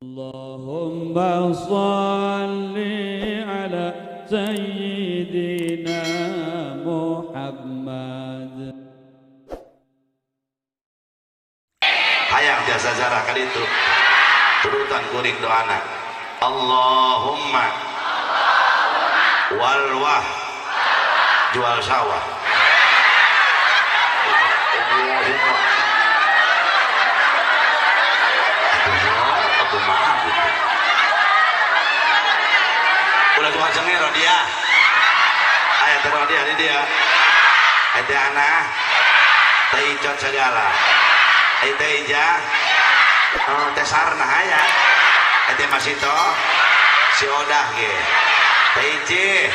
Allahumma salli ala Sayyidina Muhammad. Hayang jasa jarah kali itu turutan kuring doana. Allahumma walwah jual sawah. Aku maaf gitu. Udah cuma sengero dia. Ayat terang dia dia. Ayat anak taicot segala. Ayat ija. Tesarna haya. Ayat masih to. Si Odah ge. Taici.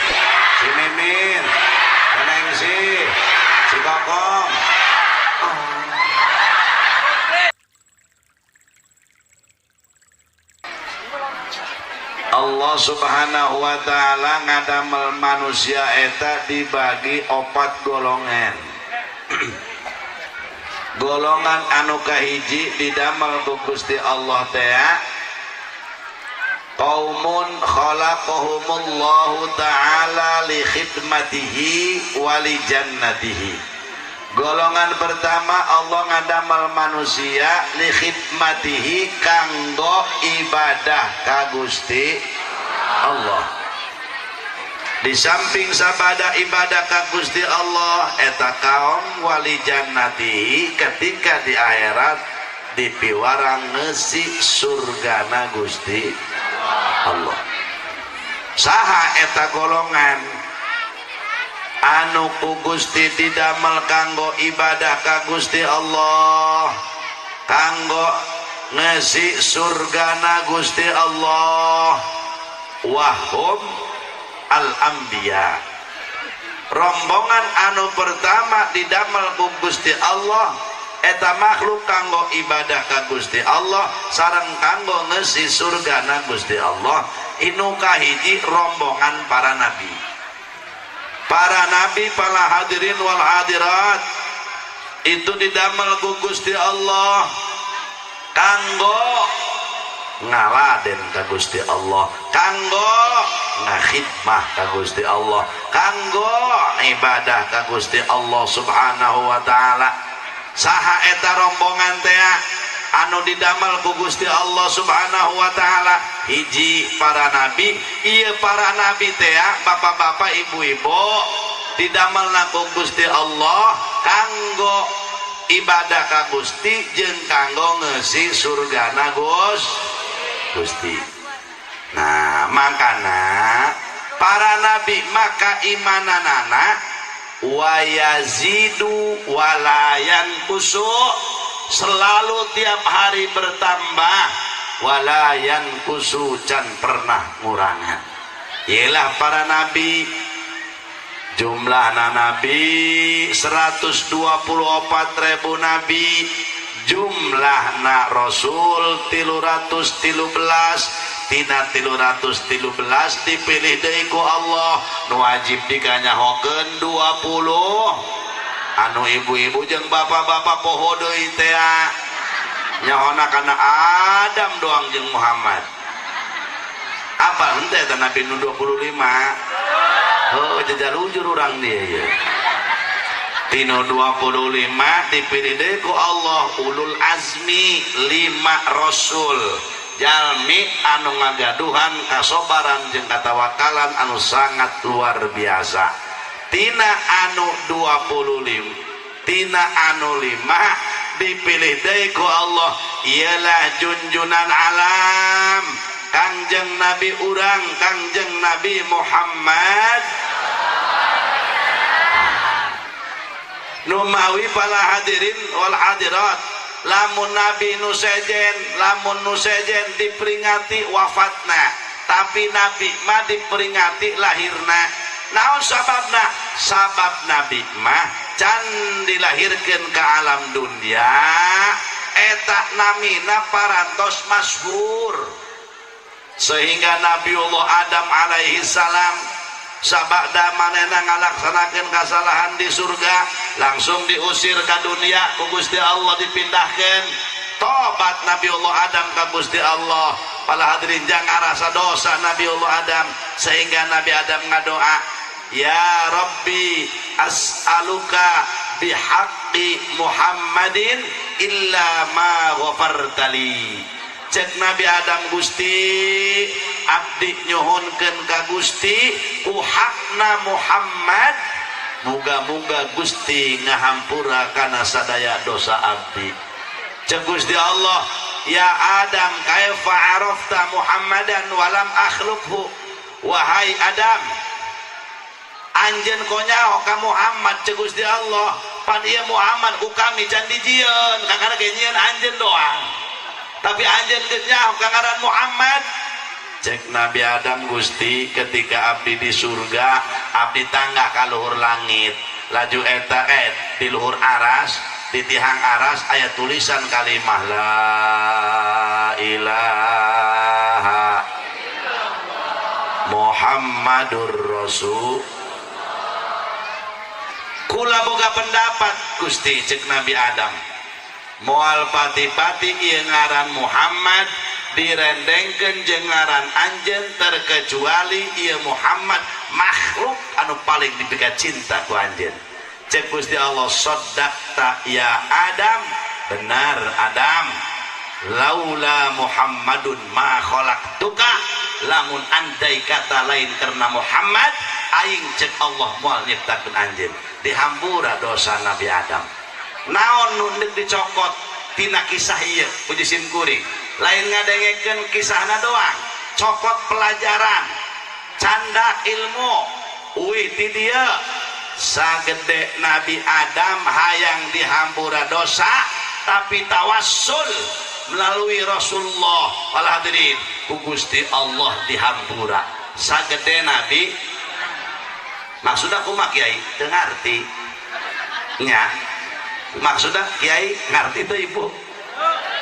Si Mimin. Nenengsi. Si Kokong. Allah subhanahu wa ta'ala ngadamel manusia eta dibagi 4 golongan. Golongan anu kahiji didamel ku Gusti Allah teh qaumun khalaqahumullahu ta'ala li khidmatihi wa li jannatihi. Golongan pertama Allah ngadamel manusia li khidmatihi kanggo ibadah ka Gusti Allah. Di samping sabada ibadah ka Gusti Allah eta kaum wali jannatihi ketika di akhirat dipiwarang ngeusi surgana Gusti Allah. Saha eta golongan anu ku Gusti didamel kanggo ibadah ka Gusti Allah, kanggo ngesi surgana Gusti Allah. Wahum al-anbiya. Rombongan anu pertama didamel ku Gusti Allah eta makhluk kanggo ibadah ka Gusti Allah sareng kanggo ngesi surgana Gusti Allah. Inu kahiji rombongan para nabi. Para nabi, para hadirin wal hadirat itu didamel ku Gusti Allah kanggo ngaladen ka Gusti Allah, kanggo ngakhidmah ka Gusti Allah, kanggo ibadah ka Gusti Allah subhanahu wa ta'ala. Saha eta rombongan teh anu didamel ku Gusti Allah subhanahu wa ta'ala? Hiji para nabi. Iya para nabi teh bapak-bapak ibu-ibu didamel ku Gusti Allah kanggo ibadah ka Gusti jeung kanggo ngeusi surgana Gusti. Nah makana para nabi maka imananana wa yazidu walayan kusu, selalu tiap hari bertambah, walayan kusu can pernah ngurangan. Ialah para nabi, jumlahna nabi 124.000 nabi, jumlahna rasul 313. Tina 313 dipilih deui ku Allah nu wajib dikanyahokeun 20. Anu ibu-ibu jeung bapak-bapak poho deui teh nyahona kana Adam doang jeung Muhammad. Apa henteu teh Nabi nu 25? Heuh jajalujur urang dieu ye. Tino 25 dipilih deui ku Allah ulul azmi 5 rasul. Jalmi anu ngagaduhan kasobaran jeung katawakalan anu sangat luar biasa. Tina anu 25, tina anu 5 dipilih deui ku Allah ialah junjunan alam Kangjeng Nabi urang, Kangjeng Nabi Muhammad. Numawi para hadirin wal hadirat, lamun Nabi nu sejen diperingati wafatna, tapi Nabi mah diperingati lahirna. Naon sababna? Sabab Nabi mah can dilahirkeun ka alam dunia eta namina parantos masyhur, sehingga Nabiullah Adam alaihi salam sabada manehna ngalaksanakeun kasalahan di surga langsung diusir ke dunia ku Gusti Allah dipindahkeun. Tobat Nabiullah Adam ka Gusti Allah Para hadirin jangan rasa dosa Nabiullah Adam, sehingga Nabi Adam ngadoa, ya Rabbi as'aluka bihaqqi Muhammadin illa ma ghafartali. Cek Nabi Adam, Gusti abdi nyuhunkeun ka Gusti ku hakna Muhammad, muga-muga Gusti ngahampura kana sadaya dosa abdi. Cek Gusti Allah, ya Adam kaifa arafta Muhammadan walam akhluqhu. Wahai Adam, anjeun konyaho ka Muhammad. Cek Gusti Allah, pan ieu Muhammad ku kami can dijieun, kakana ge nyieun anjeun doang, tapi anjeun geus nyaho ka ngaran Muhammad. Cek Nabi Adam, Gusti ketika abdi di surga, abdi tangga ka luhur langit, laju eta di luhur aras, di tihang aras aya tulisan kalimah la ilaha Muhammadur Rasul. Kula boga pendapat Gusti, cek Nabi Adam, moal pati-pati ieu ngaran Muhammad direndengkeun jeung ngaran anjeun, terkecuali ieu Muhammad makhluk anu paling dipika cinta ku anjeun. Cek Gusti Allah, saddaqta ya Adam, benar Adam, laula Muhammadun ma khalaqtuka, lamun andai kata lain karena Muhammad aing cek Allah moal nyiptakeun anjeun. Dihampura dosa Nabi Adam. Naon nu dicokot tina kisah ieu puji sim kuring, lain ngadengekeun kisahna doang, cokot pelajaran, candak ilmu. Uih ti dieu sagede Nabi Adam hayang dihampura dosa, tapi tawassul melalui Rasulullah wal hadirin ku Gusti Allah dihampura sagede Nabi. Maksudnya kumaha Kiai teu ngarti nya, maksudnya Kiai ngarti teu Ibu?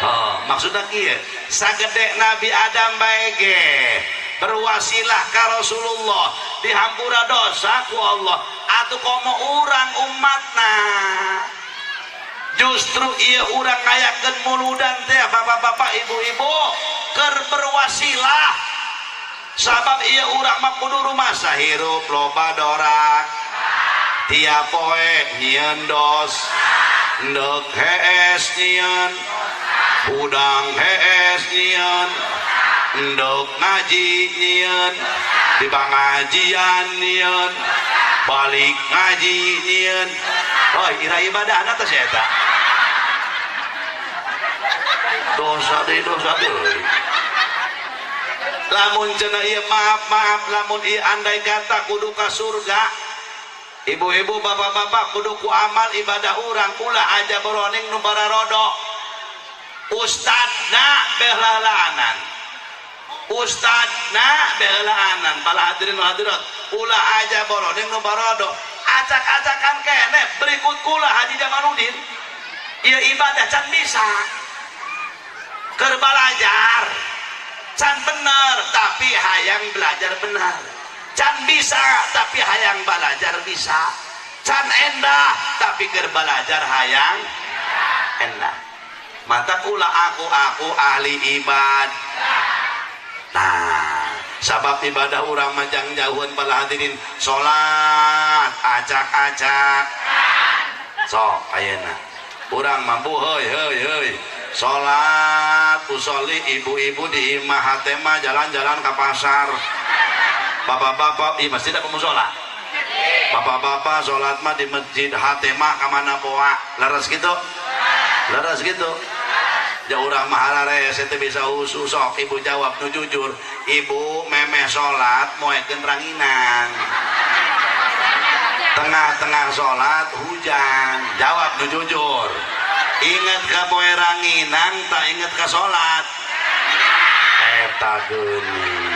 Oh, maksudnya kieu sagede Nabi Adam bae ge berwasilah ka Rasulullah dihampura dosa ku Allah, atuh komo urang umatna. Justru ieu urang ngayakeun muludan teh bapak-bapak ibu-ibu keur berwasilah. Sabab ieu urang mah kudu rumasa hirup loba dorak, tiap poe nyieun dos, endeuh hees nyieun, udang hees nyieun, endeuh ngaji nyieun, di pangajian nyieun, balik ngaji nyieun. Oh, ira ibadahna teh eta. Dosa deui. Lamun cenah ieu maaf, lamun ieu andai kata kudu ka surga, ibu-ibu bapak-bapak kudu ku amal ibadah urang ulah aja beroning nu bararodo. Ustadna belalaanan, pala hadirin hadirat ulah aja beroning nu barodo. Acak-acakan kene berikut kula Haji Jamaludin, ieu ibadah can bisa keur balajar, can bener tapi hayang belajar benar, can bisa tapi hayang belajar bisa, can endah tapi keur belajar hayang endah. Mantap ulah aku ahli ibadah. Nah, sabab ibadah urang manjang jauhan pala hadirin salat acak-acak. Sok ayeuna urang mampu heuy salat usolli ibu-ibu di imah hatema jalan-jalan ke pasar. Bapak-bapak di masjid apa musola? Bapak-bapak salat mah di masjid hatema ka mana boa. Leres gitu? Leres gitu. Ya urang mah harares teh bisa usus sok ibu jawab nu jujur. Ibu memeh salat moekeun ranginang. Tengah-tengah salat hujan. Jawab nu jujur. Ingat ka poe ranginang tak ingat ka salat. Eta geuning.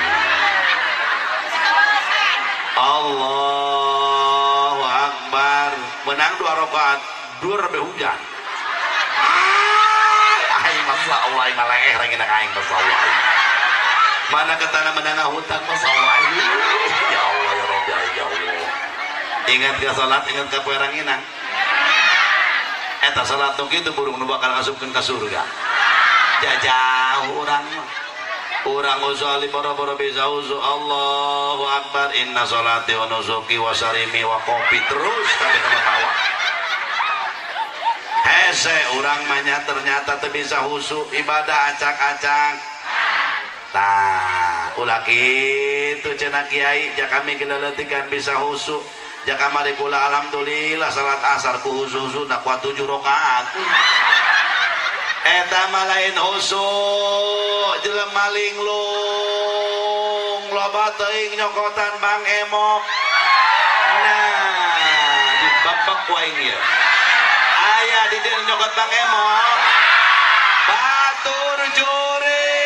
Allahu Akbar. Menang 2 rakaat, 2 rebe hujan. Masya Allah, maleh ranginang aing masya Allah. Mana ketana menangah hutang masya Allah. Ya Allah ya Rabbi ya Allah. Ingat ke salat, ingat ke poe ranginang. Eta salat nu kitu burung nu bakal ngasupkeun ka surga. Jajah urang mah. Urang usolli boro-boro bisa uzu Allahu Akbar inna sholati wa nusuki wa sarimi wa kopi terus tapi ketawa hese urang manya ternyata teu bisa husu ibadah acak-acak tah ulah kitu cenah kiai jak kami geleletikan bisa husu jak kamari kula alhamdulillah salat asar ku husu na kuat 7 rakaat eta mah lain husu jelema linglung loba teuing nyokotan Bang Emo nah dibabak wae ieu aya di dieu nyokot Bang Emo batur juri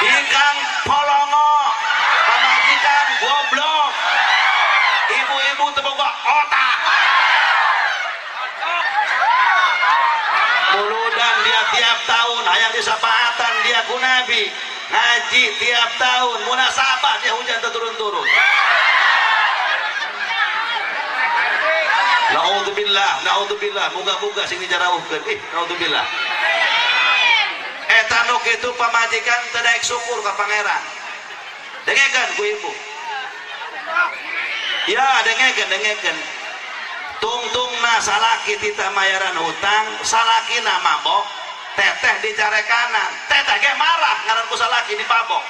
ikang polongo pamajikan goblok ibu-ibu teu boga otak muludan dia tiap tahun hayang disapaatan dia ku Nabi ngaji tiap tahun munasabah dia hujan turun-turun naudzubillah muga-muga sing dijarauhkeun naudzubillah eta nu kitu pamajikan teu daek syukur ka pangeran dengekeun ku ibu ya dengekeun tungtungna salaki tita mayaran hutang salakina mabok teteh dicarekanan teteh ge marah ngaran ku salaki dipabok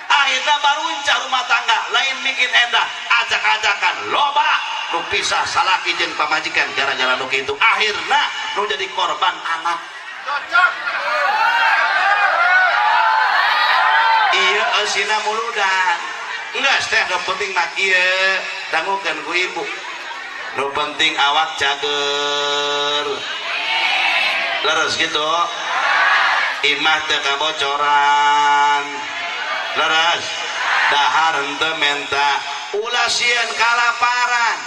akhirna baruncah rumah tangga lain bikin endah acak-acakan loba nu pisah salaki jeung pamajikan gara-gara nu kitu akhirna nu jadi korban anak iya eusina muludan enggeus teh nu penting mah kieu dangukeun ku ibu nu penting awak cager leres gitu imah teu kabocoran leres dahar henteu menta ulah sieun kalaparan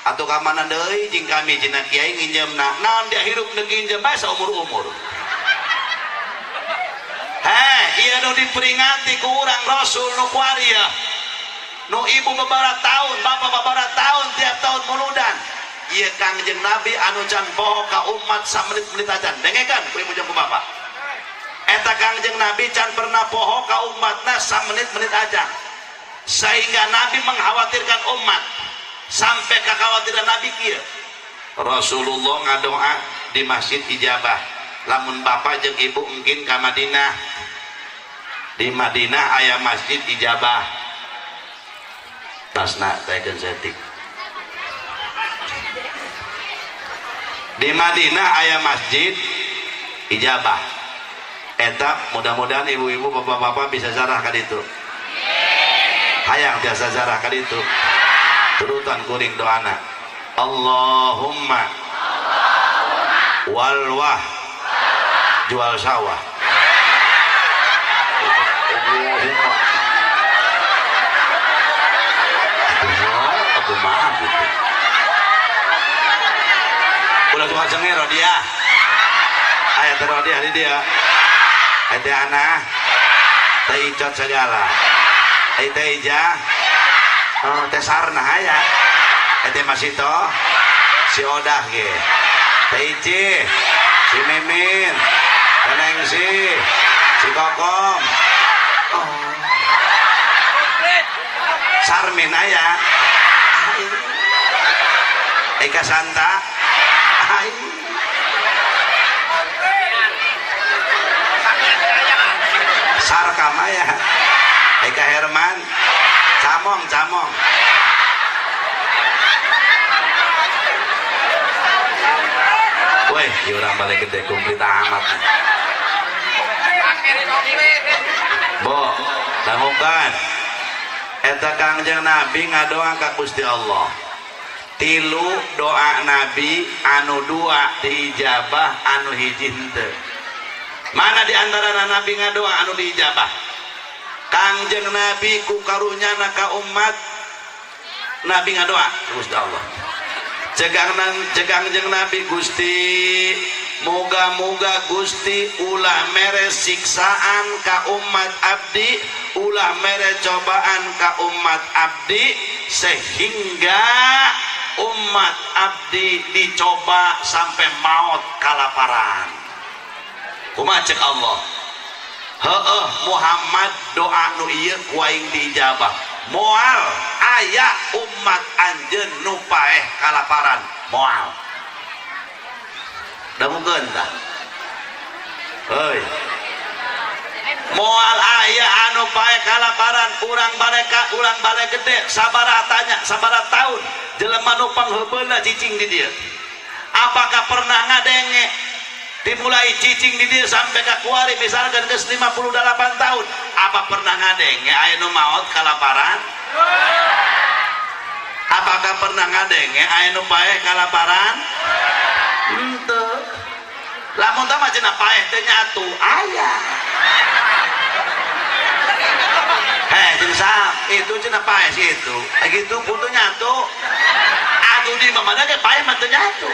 atuh ka mana deui jeung kami cenah kiai nginjemna naon dia hirup neung nginjem bae saumur-umur ieu nu diperingati ku urang Rasul nu kuaria nu ibu beberapa tahun bapak beberapa tahun tiap tahun muludan ieu Kangjeng Nabi anu can poho ka umat samenit-menit ajan dengekeun ku ibu jeung ku bapak eta Kangjeng Nabi can pernah poho ka umatna samenit-menit ajan sehingga Nabi mengkhawatirkan umat sampai kekhawatiran Nabi kieu Rasulullah ngadoa di masjid ijabah lamun bapak jeung ibu mungkin ka Madinah di Madinah aya masjid ijabah tasna taekeun setik di Madinah aya masjid ijabah eta mudah-mudahan ibu-ibu bapak-bapak bisa zarah ka ditu hayang biasa zarah ka ditu turutan kuring doana Allahumma walwah jual sawah aku maaf gitu ulah tuh ajengnya Rodiah ayat Rodiah di dia ayat anak teh icot segala ayat teh ijah teh sarna aya teh masito si Odah ge teh Ici si Mimin Neneng si Kokom Sarmin aya Eka Santa Sarkam aya Eka Herman Camong weh orang balik gede kumplit amat bo dangukan eta Kangjeng Nabi ngadoa ka Gusti Allah tilu doa Nabi anu dua diijabah anu hiji henteu mana diantara Nabi ngadoa anu diijabah Kangjeng Nabi ku karunyana ka umat Nabi ngadoa Gusti Allah cegang jeung Nabi Gusti moga-moga Gusti ulah mere siksaan ka umat abdi ulah mere cobaan ka umat abdi sehingga umat abdi dicoba sampai maut kalaparan. Kumaha cek Allah? Heueuh Muhammad doa nu ieu ku aing diijabah. Moal aya umat anjeun nu paeh kalaparan, moal. Da mungkin tah. Heuy. Moal aya anu paeh kalaparan urang bale gede sabaraha tanya sabaraha taun jelema nu pangheubeulna cicing di dieu. Apakah pernah ngadenge dimulai cicing di dieu sampai ka kuari misalkan geus 58 tahun, apa pernah ngadenge aya nu maot kalaparan? Apakah pernah ngadenge aya nu paeh kalaparan? Henteu. Lamun tah mah cenah paeh teh nyatu aya. Jeung itu cenah paeh sih itu. Gitu kudu nyatu. Aduh di mana ge paeh mah teu nyatu.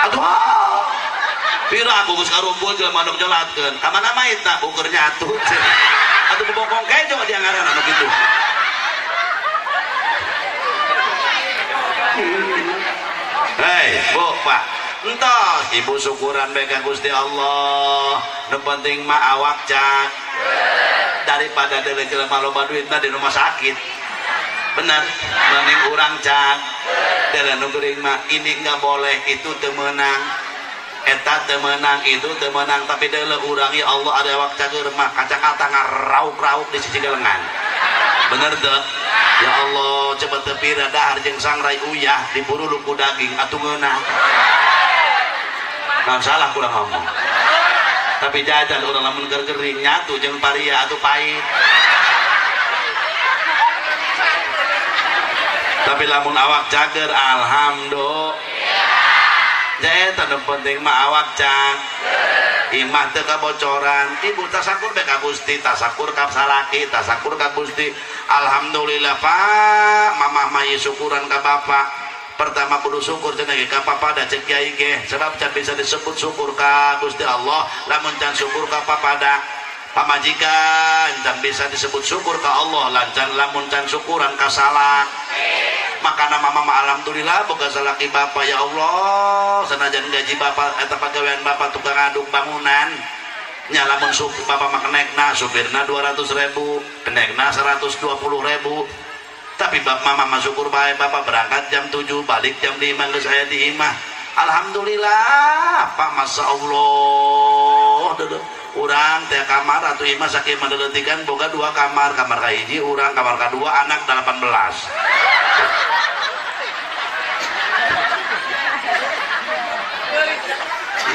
Aduh. Pira aku geus karumpul jelema nu nyolatkeun. Ka mana maitna ukur nyatu. Atuh bobokong kejo dia ngaranna anu kitu. Hei, Bu, Pak. Entos ibu syukuran bae ka Gusti Allah. Nu penting mah awak cak. Daripada deuleu jelema loba duitna di rumah sakit. Bener, mending urang cak. Deuleu nu geuring mah ini enggak boleh, itu teu meunang. Eta teu meunang, itu teu meunang, tapi deuleu urang ya Allah ada awak cageur mah kacang-kacang ngarauk-rauk di sisi lengan. Bener teu? Ya Allah, coba teu pira dahar jeung sangrai uyah diburu luku daging atuh ngeunah. Nah, salah kurang ngomong. Tapi jajan urang lamun gering nyatu jeung paria atuh pahit. Tapi lamun awak cager alhamdulillah. Jadi tanda penting mah awak cang. Imah teu kabocoran. Ibu tasakur bae ka Gusti, tasakur ka salaki, tasakur ka Gusti. Alhamdulillah Pak, mamah mah syukuran ka Bapak. Pertama kudu syukur cenah ge ka papa da cek kiai ge, sebab can bisa disebut syukur ka Gusti Allah, lamun can syukur ka papada pamajikan can bisa disebut syukur ka Allah, lancan lamun can syukuran ka salak. Makana mama alhamdulillah boga salaki bapak ya Allah, sanajan gaji bapak eta pagawean bapak tukang aduk bangunan. Nya lamun supir bapak mah kenekna supirna 200.000, kenekna 120.000. Tapi mama mah syukur bae bapak berangkat jam 7 balik jam 5 geus aya di imah. Alhamdulillah Pak, masya Allah. Urang teh kamar atuh imah sakieu mandeleutikan boga 2 kamar, kamar ka hiji urang, kamar ka 2 anak 18.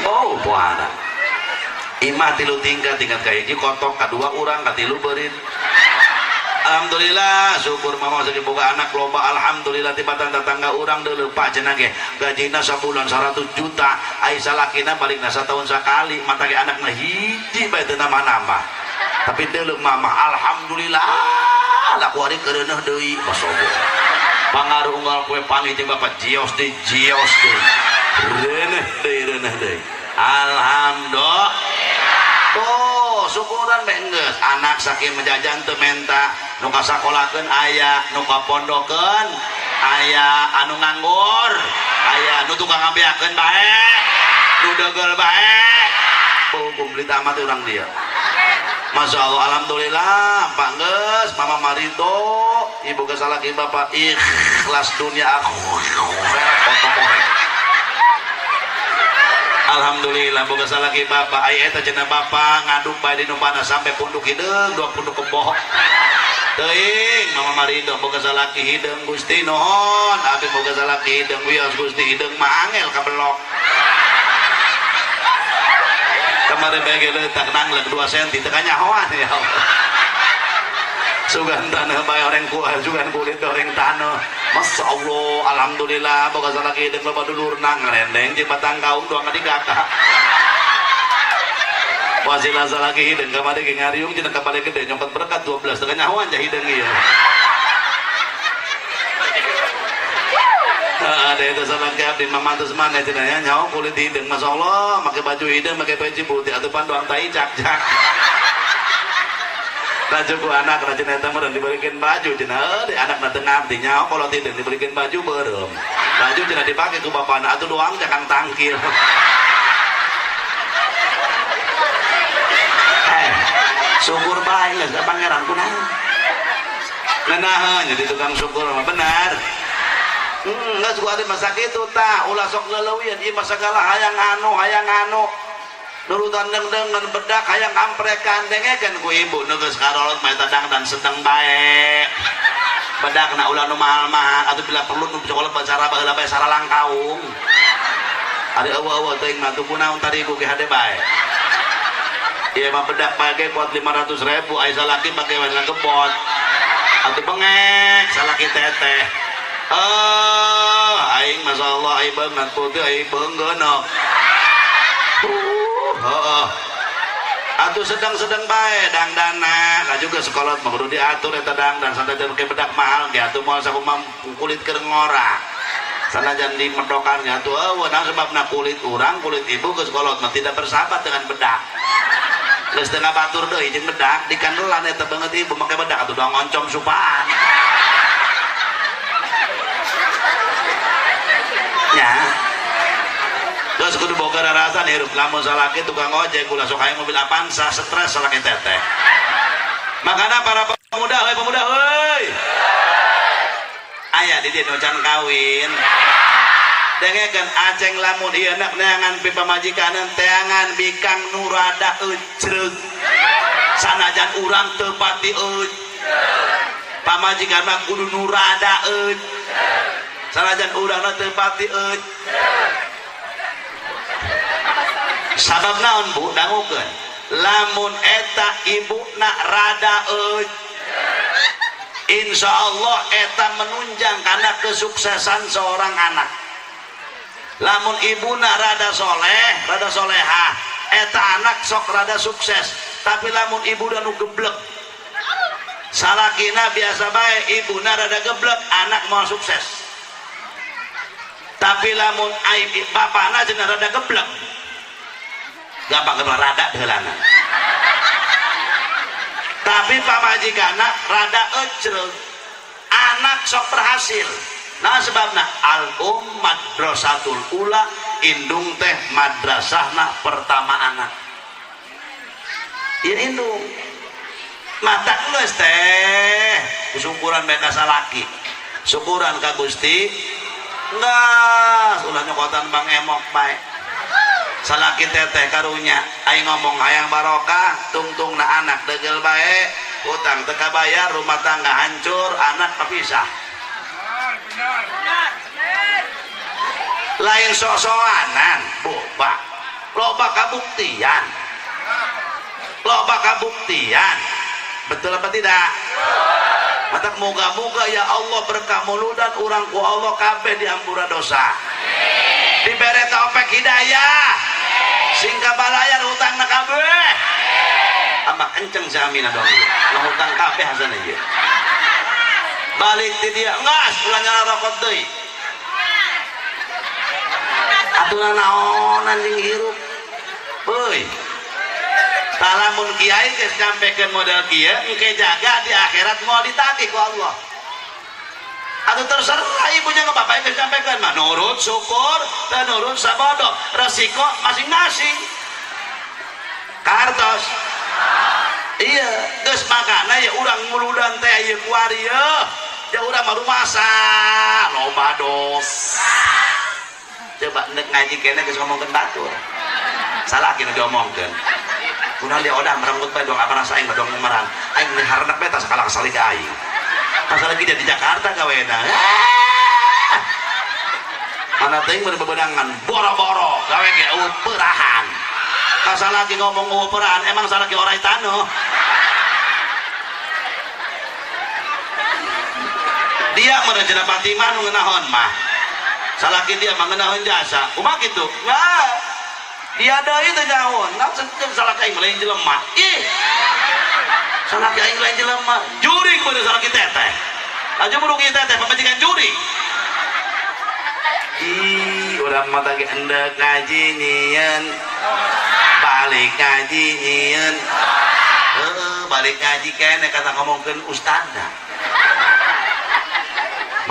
Oh, puara. Imah 3 tingkat ka hiji kotok, ka 2 urang, ka 3 beurit. Alhamdulillah, syukur mama sakit boga anak loba. Alhamdulillah tibatan tetangga urang deuleu Pak cenah ge gajina sabulan 100 juta, ai salakina balikna satahun sakali, mata ge anakna hiji bae teu nambah-nambah. Tapi deuleu mama alhamdulillah lah kuari kereuneuh deui masyaallah. Pangaruh unggal poe panggih jeung Bapak jios deui reuneuh deui. Alhamdulillah. Tuh syukuran bae geus anak saking menjajan teu menta, nu kasakolakeun aya, nu kapondokeun aya, anu nganggur aya, nu tukang ngabeakeun bae, nu deugel bae. Hukum beli tamat urang dia. Masya Allah, alhamdulillah Pak geus mama marido, ibu geus salaki bapak ikhlas dunia alhamdulillah boga salaki bapak aya eta cenah bapak ngaduk bae di numpana sampai punduk hideung 2 punduk keboh teuing mama marido boga salaki hideung Gusti nuhun abi boga salaki hideung wios Gusti hideung mah angel kabelok kemarin bae ge leutak nangleuk 2 cm teu kanyahoan ya Allah. Sugan tanah bae orang kuah sugan kulit orang tanah. Masya Allah, alhamdulillah boga salaki hideung loba dulurna ngarendeng jeung batang kaung doang ka di kakak. Wasila salaki hideung kamari ge ngariung cenah ka bale gede nyongkot berkat 12 teu kanyahoan jah hideung ieu. Ada itu salaki abdi mamantos mana cenah nya nyaho kulit hideung masyaallah make baju hideung make peci putih atuh pan doang tai cak-cak. Raju ku anak rajin eta meureun diberikan baju cenah di anak na teu ngarti nyaho kalau tidak diberikan baju beureum. Baju cenah dipake ku bapana atuh doang cakang tangkil. Syukur bae geus ka pangeran kunaon. Ngenaheun jadi tukang syukur mah benar. Geus ku ari masa kitu tah ulah sok leuleuwieun ieu mah sagala hayang anu. Nurutan dengdengan bedak hayang amprekan dengekeun ku ibu nu geus karolot mah eta dangdan sedeng bae. Bedakna ulah nu mahal-mahal atuh bila perlu nu cokolot bacara baheula bae saralang kaung. Ari eueuh teuing mah tuh kunaon tadi ku ge hade bae. Ieu mah bedak pake kuat 500.000 aya salaki pake warna kebot. Atuh bengek salaki teteh. Aing masyaallah aing beungeun putih aing beungeunok. Atuh sedang-sedang bae dangdana ka juga sekolot mah kudu diatur eta dangdan santai teh make bedak mahal ge atuh moal sakumaha kulit keur ngora sanajan dimedokan ge atuh nah sebabna kulit urang kulit ibu geus kolot mah tidak bersahabat dengan bedak geus teu ngabatur deui jeung bedak dikandelan eta banget ibu make bedak atuh doang oncom supaan nya terus kudu boga rarasan hirup lamun salaki tukang ojek ulah sok hayang mobil Avanza stres salaki teteh makanya para pemuda heuy aya di dieu nu can kawin dengekeun aceng lamun ieu anak neangan pi pamajikaneun teangan bikang nu rada eucreug sanajan urang teu pati euc pamajikan mah kudu nu rada euc sanajan urangna teu pati euc sabab naon bu dangukeun lamun eta ibuna rada euc insyaallah eta menunjang karena kesuksesan seorang anak lamun ibuna rada soleh rada solehah eta anak sok rada sukses tapi lamun ibu nu geblek salakina biasa bae ibuna rada geblek anak mau sukses tapi lamun bapana cenah rada geblek gampang kena rada heulana tapi pamajikana rada ecreug anak sok berhasil nah sebabna al madrasatul ula indung teh madrasahna pertama anak ieu indung mata geus teh syukuran bae ka salaki syukuran ka Gusti geus ulah nyokotan Bang Emok bae salaki teteh karunya aing ngomong hayang barokah tungtung na anak degel bae utang teu kabayar rumah tangga hancur anak kepisah lain sok-sokanan loba kabuktian betul apa tidak matak moga-moga ya Allah berkah muludan urang ku Allah kabeh diampura dosa dibere taufik hidayah singka balayan hutang na kabeh ama kenceng jamina dong ngahutang kabeh hasan aja balik ti dia ngas ulah nyala rokot deui atuh naonan jeung hirup euy talamun kiai geus nyampekeun model kieu engke jaga di akhirat moal ditagih ku Allah atau terserah ibunya ke bapak yang disampaikan mah nurut syukur dan nurut sabodo resiko masing-masing kartos iya geus makana ya urang muludan teh ieu kuari ya urang mah rumasa loba dos coba nek ngaji kene geus ngomongkeun batur salah kene diomongkeun kunaon dia odah merenggut bae dong apa rasa aing dong meran aing ni hareunak bae tas kalah salih aing pas lagi dia di Jakarta gawena mana teuing bebedangan boro-boro gawe ge perahan pas lagi ngomong perahan emang salaki orai tano dia merencana Fatimah nu ngeunahon mah salaki dia mah ngeunahon jasa kumaha kitu nah dia deui teh nyahoon naon salaki aing lain jelema ih salaki aing lain jelema juri kepada salaki teteh aja merugi teteh pemajikan juri ih urang mah teh endek ngaji nyieun balik ngaji nyieun balik ngaji kene kata ngomongkeun ustadna.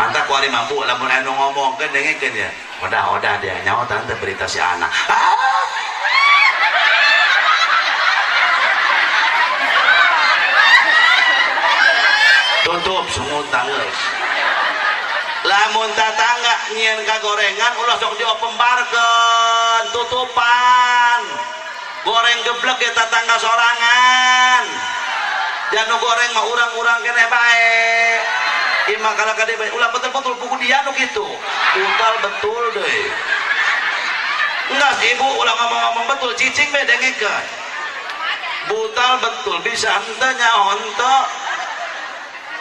Mantap kuari mampu lamun anu ngomongkeun dengekeun ya. Odah dia nyawa tante berita si anak. Tutup sungut tanggeus. Lamun tatangga nyieun kagorengan ulah sok diopembarkeun, tutupan. Goreng geblek ya tatangga sorangan. Jangan goreng mah urang-urang keneh bae. Imah kalau kade bae ulah betul-betul buku dia nu kitu. Utal betul deh. Enggak ibu ulah ngomong-ngomong betul cicing bae dengekeun. Butal betul bisa henteu nyaho henteu.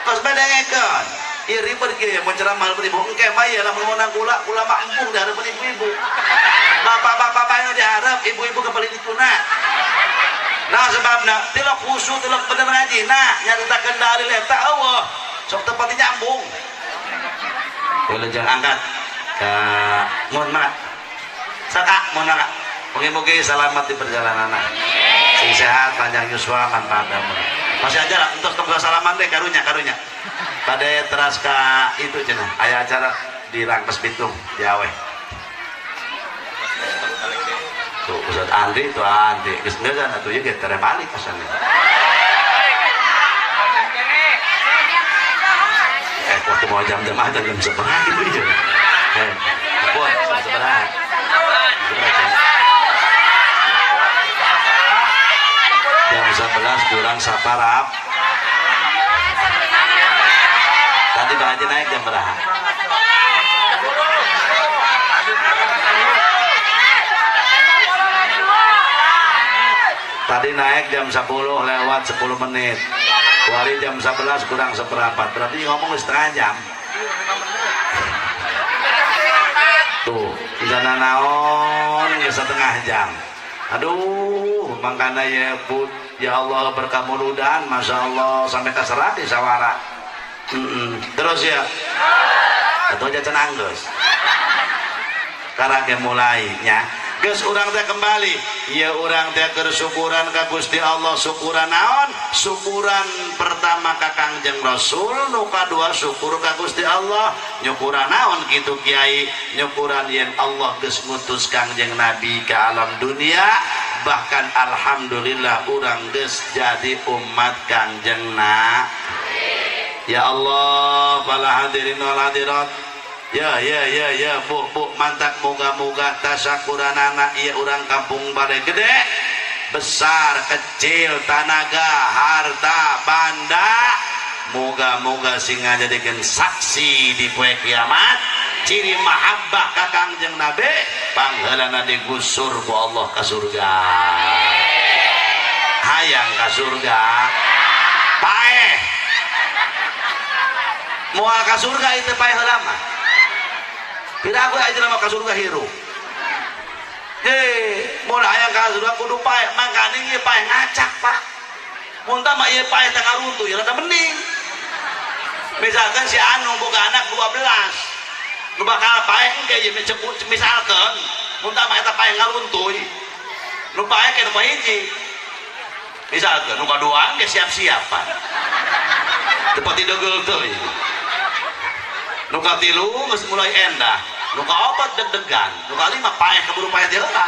Pas bae dengekeun. Iri pergi ya menceramah beribu engke bae lamun meunang kula mah empung dihareupeun ibu-ibu. Bapak-bapak bae diharap ibu-ibu kepalin dituna. Nah sebabna tilok khusyuk tilok bener ngaji nah nyaritakeun dalil eta eueuh sok tepati nyambung. Boleh jangan angkat ka mun mak. Saka mun mak. Mugi-mugi selamat di perjalanan. Sing sehat panjang yuswa manfaat amun. Masih aja lah untuk tunggu salaman deh karunya. Pada teras ka itu cenah aya acara di Rangkes Bitung di Aweh. Tuh Ustaz Andri tuh Andri geus ngeureun atuh ieu ge tere balik asana. Waktu mau jam aja jam seberapa gitu aja. Buat seberapa? Jam 11 kurang saparap. Tadi Pak Haji naik jam berapa? Tadi naik jam 10 lewat 10 menit. Hari jam 11 kurang seperempat. Berarti ngomong setengah jam. Tuh, jana naon setengah jam. Aduh, makanya ya put, ya Allah berkamurudan, masya Allah sampai keserat di sawara. Terus ya, atau aja cenang guys. Karena mulainya. Geus urang teh kembali ya urang teh keur syukuran ka Gusti Allah. Syukuran naon? Syukuran pertama ka Kangjeng Rasul, nu kadua syukur ka Gusti Allah. Nyukuran naon kitu Kiai? Nyukuran yen Allah geus ngutus Kangjeng Nabi ka alam dunia, bahkan alhamdulillah urang geus jadi umat Kangjeng Nabi. Ya Allah, para hadirin wal hadirat. Ya bu mantap moga-moga tasyakuran anak iya orang kampung bare gede besar kecil tanaga harta banda moga-moga singa jadikan saksi di poe kiamat ciri mahabbah ka Kangjeng Nabi pangheulana digusur ku Allah ka surga hayang ka surga paeh moal ka surga itu paeh heula mah. Tidak aku aja nama kasur gak hiru. Mulai ayang kasur gak kudu pae, makanya iya pae ngacak pak. Muntah mah iya pae tengah runtuh, ya rada mending. Misalkan si Anu boga anak 12, nu bakal pae engke ya misalkan, muntah mah eta pae ngaruntuh, nu pae ke nu pae hiji. Misalkan nu kadua engke siap-siap pak. Tepati degel tuh. Nuka tilu geus mulai endah, nuka opat deg-degan, nuka lima paeh keburu paeh heula.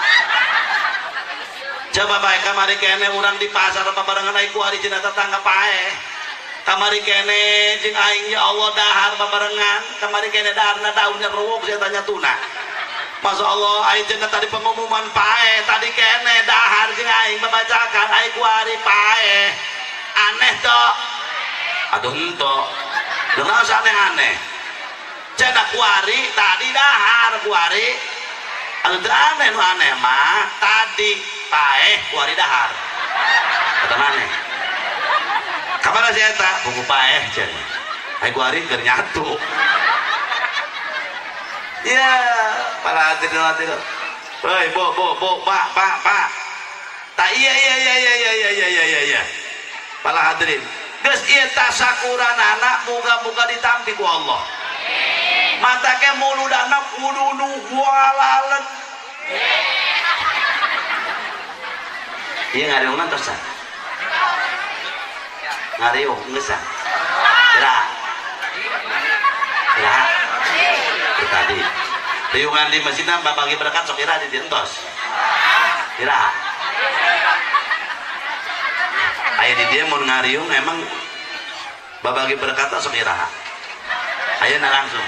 Coba bae kamari kene urang di pasar babarengan aing ku ari cenah tetangga paeh. Kamari kene jeung aing ya Allah dahar babarengan, kamari kene daharna daunnya ruwuk saya tanya tuna. Masya Allah aing cenah tadi pengumuman paeh, tadi kene dahar jeung aing babacakan aing ku ari paeh. Aneh toh. Aduh ento. Dengan aneh-aneh. Cedak kuari tadi dahar kuari anu aneh nu aneh mah tadi paeh kuari dahar kata maneh kamana si eta buku paeh cenah ai kuari keur nyatu ya para hadirin heuy bo pak ta iya para hadirin geus ieu tasyakuran anak muga-muga ditampi ku Allah. Mata ke muludana kudu nu gualalet. Iya ngareungan terus. ngariung geus kira itu tadi riungan di masjid bagi berkat sok kira di dientos kira aya di dia mau ngariung emang babagi berkat sok kira ayeuna langsung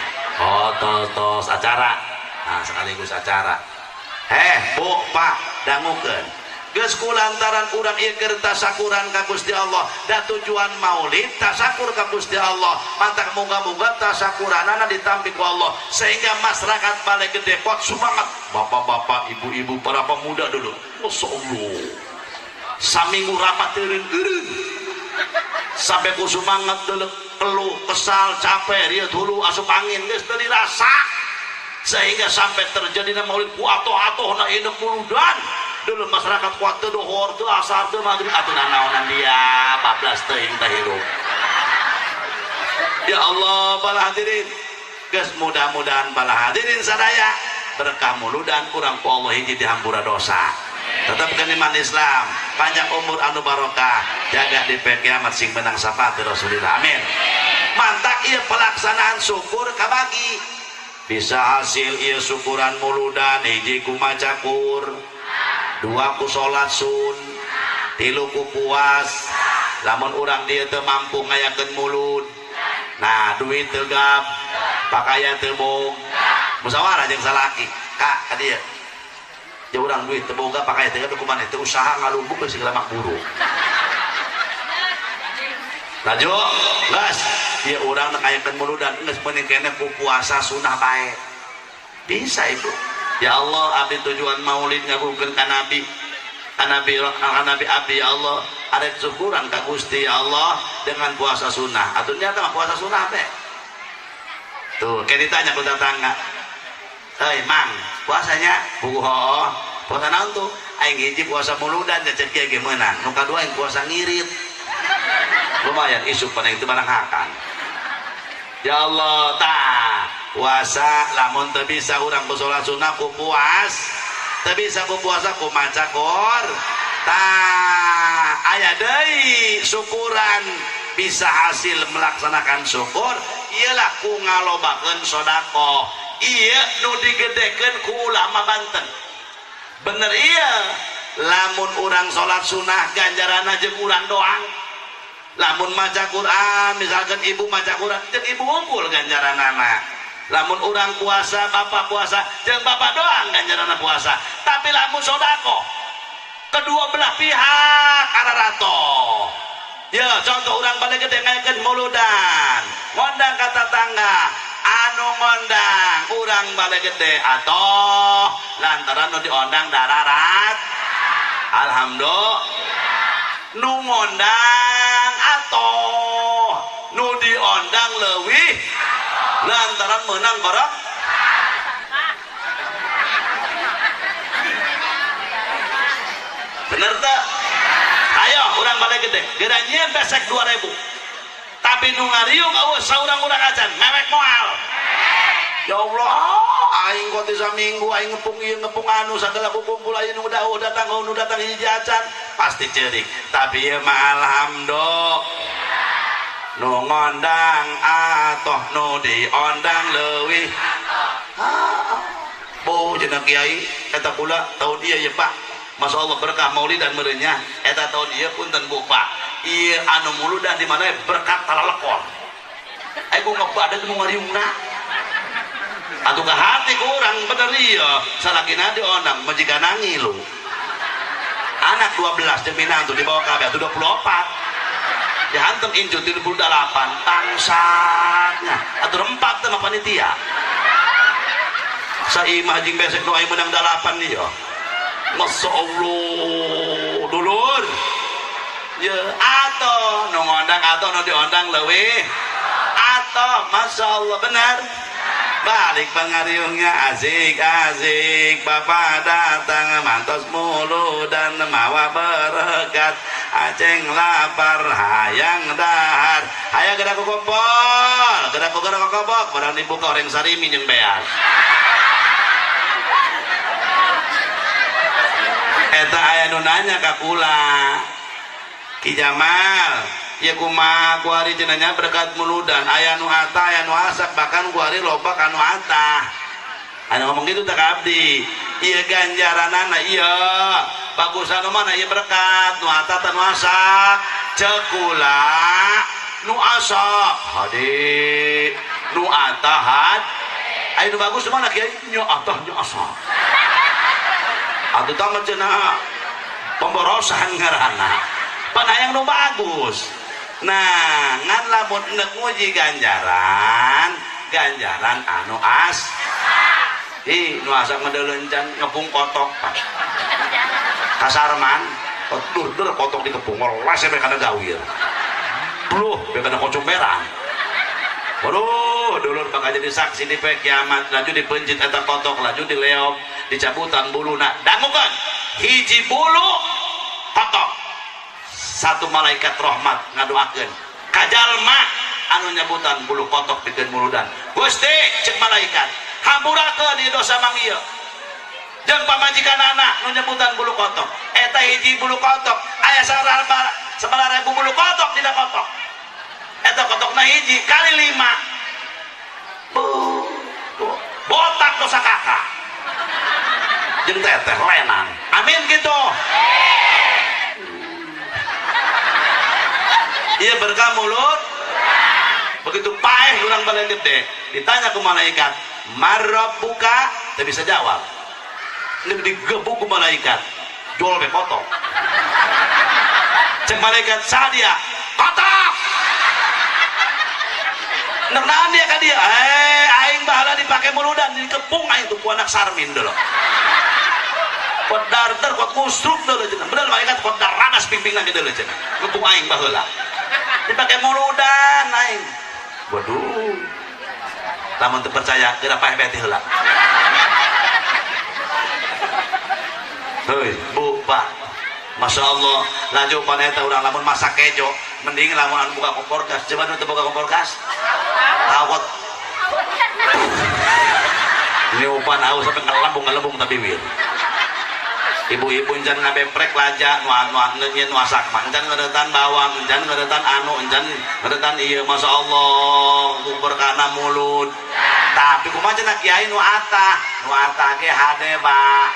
tos acara nah sekaligus acara bu pak dangukeun geus kulantaran urang ieu keur tasakuran ka Gusti Allah da tujuan maulid tasakur ka Gusti Allah mantap moga-moga tasakuranana ditampi ku Allah sehingga masyarakat Balai Gede Pot semangat bapak-bapak ibu-ibu para pemuda dulu masyaallah saminggu rapat eureun sampai ku semangat dulu keluh kesal capek dia dulu asup angin geus teu dirasa sehingga sampai terjadinya maulid ku atoh-atoh na induk muludan dulu masyarakat kuat teu dohor teu asar teu maghrib aturan naonan dia 14 teuing teh hirup ya Allah para hadirin geus mudah-mudahan para hadirin sadaya berkah muludan urang ku Allah hiji di hampura dosa tetap iman Islam panjang umur anu barokah jaga di kiamat sing menang syafaat Rasulullah amin mantap ieu pelaksanaan syukur kabagi bisa hasil ieu syukuran muludan hiji ku macakur dua ku sholat sun tilu ku puas lamun urang dia teu mampu ngayakeun mulud nah duit teu gap pakaian teu bog musyawarah jeung salaki kak ka dieu jeung urang duit teu boga pakaian teu gap kumaha teu usaha ngalubuk geus segala makburu laju geus ieu urang nak ngayakeun muludan geus meuning keneh ku puasa sunah bae bisa ibu ya Allah abdi tujuan maulid ngagukeun ka nabi abdi ya Allah ada syukuran ka Gusti ya Allah dengan puasa sunnah atuh nyata mah puasa sunnah teh tuh kayak ditanya ku tetangga heuy mang puasanya heuh puasa naon tuh aing hiji puasa muludan cecek ge meunang nu kadua aing puasa ngirit lumayan isuk paneng teu barang hakan ya Allah puasa lamun teu bisa urang ku salat sunah ku puas teu bisa ku puasa ku maca Qur'an aya deui syukuran bisa hasil melaksanakan syukur ialah ku ngalobakeun sedekah ieu nu digedekeun ku ulama Banten bener ieu lamun urang salat sunah ganjaranna jeung urang doang lamun maca Quran misalkan ibu maca Quran jeung ibu ngumpul ganjaranana lamun urang puasa bapak puasa jeung bapak doang ganjaranna puasa tapi lamun sodako kedua belah pihak ararato ya contoh urang Balai Gede ngayakeun muludan ngondang ka tetangga anu ngondang urang Balai Gede atoh lantaran nu diondang dararat alhamdulillah nu ngondang atoh nu diondang leuwih lantaran menang barang bener tak? Ayo urang Balai Gede geranyeun besek 2000 tapi nu ngariung aweus saurang-urang acan mewek moal ya Allah aing koti saminggu aing ngepung ieu ngepung anu sagala kumpul aing nu datang hiji acan pasti ceurik tapi ieu mah alhamdulillah nu ngondang atoh nu diondang leuwih bu cenah kiai eta pula tahun ieu ya Pak Masya Allah berkah maulid dan merenya eta tahun ieu punten Bu Pak ieu anu muludan di mana berkat talalekor aya ku ngebadeg nu ngariungna atuh ka hati ku urang bener ieu salakina diondang majikanna ngilu anak 12 jeung minang tuh dibawa kabeh atuh 24 dihantem inju 38 tangsatnya atau 4 sama panitia saimah jing besek nu aya menang 8 nih ya Masya Allah dulur ya atau nu ngondang atau nu diondang leuwih atau Masya Allah benar balik pangariungnya asik-asik bapak datang mantos mulu dan mawa berkat aceng lapar hayang dahar hayang gerak kumpul gerak kobok barang dibuka orang sarimi jeung beas eta aya nu nanya ka kula Ki Jamal ya kumaha ku hari cenanya berkat muludan aya nu ata aya nu asak bahkan ku hari loba kanu ata anu ngomong gitu tak abdi ieu ganjaranana iya bagusan mana ieu berkat nu ata tanu asak cekula nu asak hade nu ata had aya nu bagus mana kieu nya atah nya asak atuh tah cenah pemborosan ngaranna panayang nu bagus. Nah ngan lamun enek nguji ganjaran anu as nu asak medeleuncan ngepung kotok kasarman dur kotok dikepung les sampai kana gawir bluh bekana kocomberan waduh dulur bakal jadi saksi di kiamat laju dipencit eta kotok laju dileop dicabutan buluna dangukeun hiji bulu kotok satu malaikat rahmat ngadoakeun kajalma anu nyebutan bulu kotok pikeun muludan Gusti cek malaikat hampurakeun ieu dosa mang ieu jeung pamajikanana nu nyebutan bulu kotok eta hiji bulu kotok aya 9.000 bulu kotok dina kotok eta kotokna hiji kali 5 botak dosa kakak jeung teteh lenang amin gitu iya berkah mulut begitu paeh urang balen gede ditanya ke malaikat marabbuka teu bisa jawab ini digebuk ku malaikat jual be kotok cek malaikat sadia kotok nek naon dia ka dia aing bahala dipake muludan dikepung aing tuh ku anak sarmin dulu kot darter kot musruk dulu cenah bener malaikat kot daranas pimpingan gitu dulu cenah kepung aing baheula dipakai muludan aing waduh lamun teu percaya geura paeh beti heula heuy bu pak masya Allah lanjut paneta urang lamun masak kejo mending lamun anu buka kompor gas coba nu teu buka kompor gas awet ini upan haus sampai ngelembung tapi wir ibu-ibu encan ngabeprek laja nyeun wasak mah encan ngeuretan bawang encan ngeuretan encan ngeuretan ieu masyaallah berkana mulut tapi kumaha cenah kiai nu atah ge hade ba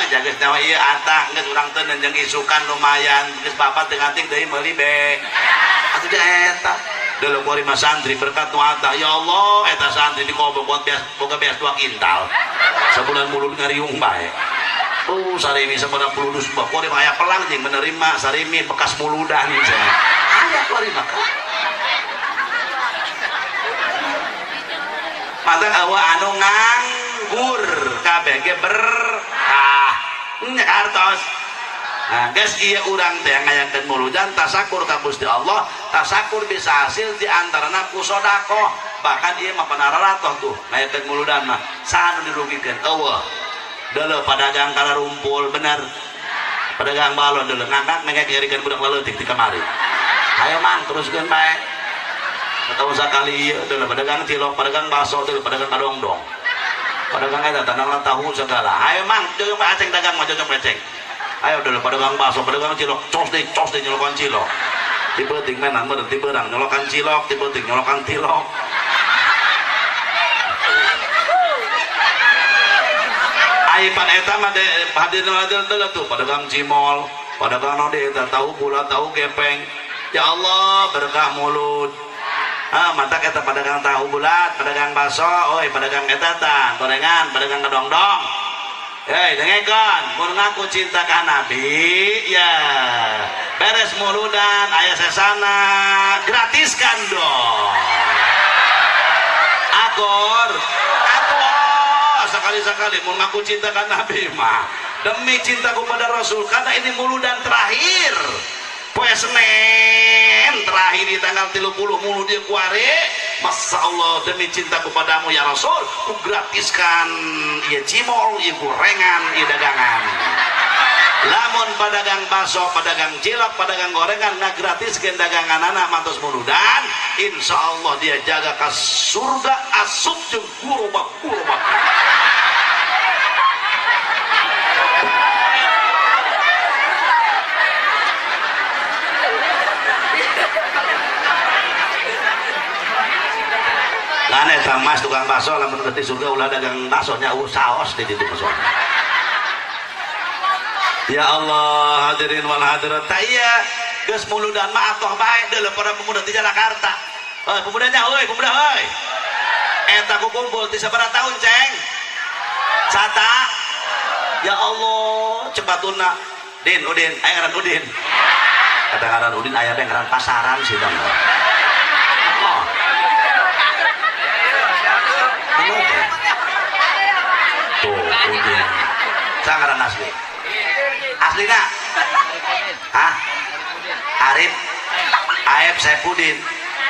jageus nyawa ieu atah geus urang teu nenjeng isukan lumayan geus bapak teu nganting deui meuli be atuh eta deuleu kuari mah santri berkat nu atah ya Allah eta santri dikobok boga beas 2 kintal sabulan mulut ngariung bae sarimi sabaraha peludus mbah kuari mah aya pelang jeung menerima sarimi bekas muludan cenah aya kuari mah mantap awa anu nganggur kabeh ge berkah nya kartos nah geus ieu urang teh ngayakeun muludan tasakur ka Gusti Allah tasakur bisa hasil di antarana ku sedekah bahkan ieu mah panararatoh tuh ngayakeun muludan mah saha nu dirugikeun eueuh dulu pedagang kala rumpul bener pedagang balon dulu ngangkat mengek nyarikan budak leleutik di kamari ayo mang teruskeun bae atau sakali dulu pedagang cilok pedagang bakso dulu pedagang kadongdong pedagang eta tanang tahu segala ayo mang jeung aceng dagang mah jojong aceng ayo dulu pedagang bakso pedagang cilok cos deh nyolokan cilok tibeuting menan meureun ti beurang nyolokan cilok tibeuting nyolokan tilok aipan eta mah hadir tuh pedagang cimol pedagang node eta tahu pula tahu gepeng ya Allah berkah mulut mata kita pedagang tahu bulat pedagang bakso oi pedagang eta tah gorengan pedagang kedongdong dengekeun mun ngaku cinta ka Nabi ya beres muludan aya sesana gratiskan dong akor sekali-sekali mau ngaku cinta kan Nabi mah demi cintaku pada Rasul karena ini muludan terakhir poe Senin terakhir di tanggal 30 mulu dia kuare Masya Allah demi cintaku padamu ya Rasul ku gratiskan ieu cimol ieu gorengan ieu dagangan lamun pedagang bakso pedagang cilok pedagang gorengan ngagratiskeun dagangan anak mantos muludan insya Allah dia jaga ke surga asup jeung kurma eta mas tukang bakso lamun di surga ulah dagang baksonya saos di ditu bakso. Ya Allah, hadirin wal hadirat. Taya geus muludan mah atoh bae deuleu para pemuda di Jakarta. Pemudanya euy, pemuda euy. Eta kumpul ti sabaraha tahun, Ceng? Sata. Ya Allah, cepatuna. Udin, aya ngaran Udin. Kata ngaran Udin aya teh ngaran pasaran sih dong. Oh. Tuh, Udin. Sa ngaran asli. Aslina? Hah? Arif? Aib Saipudin.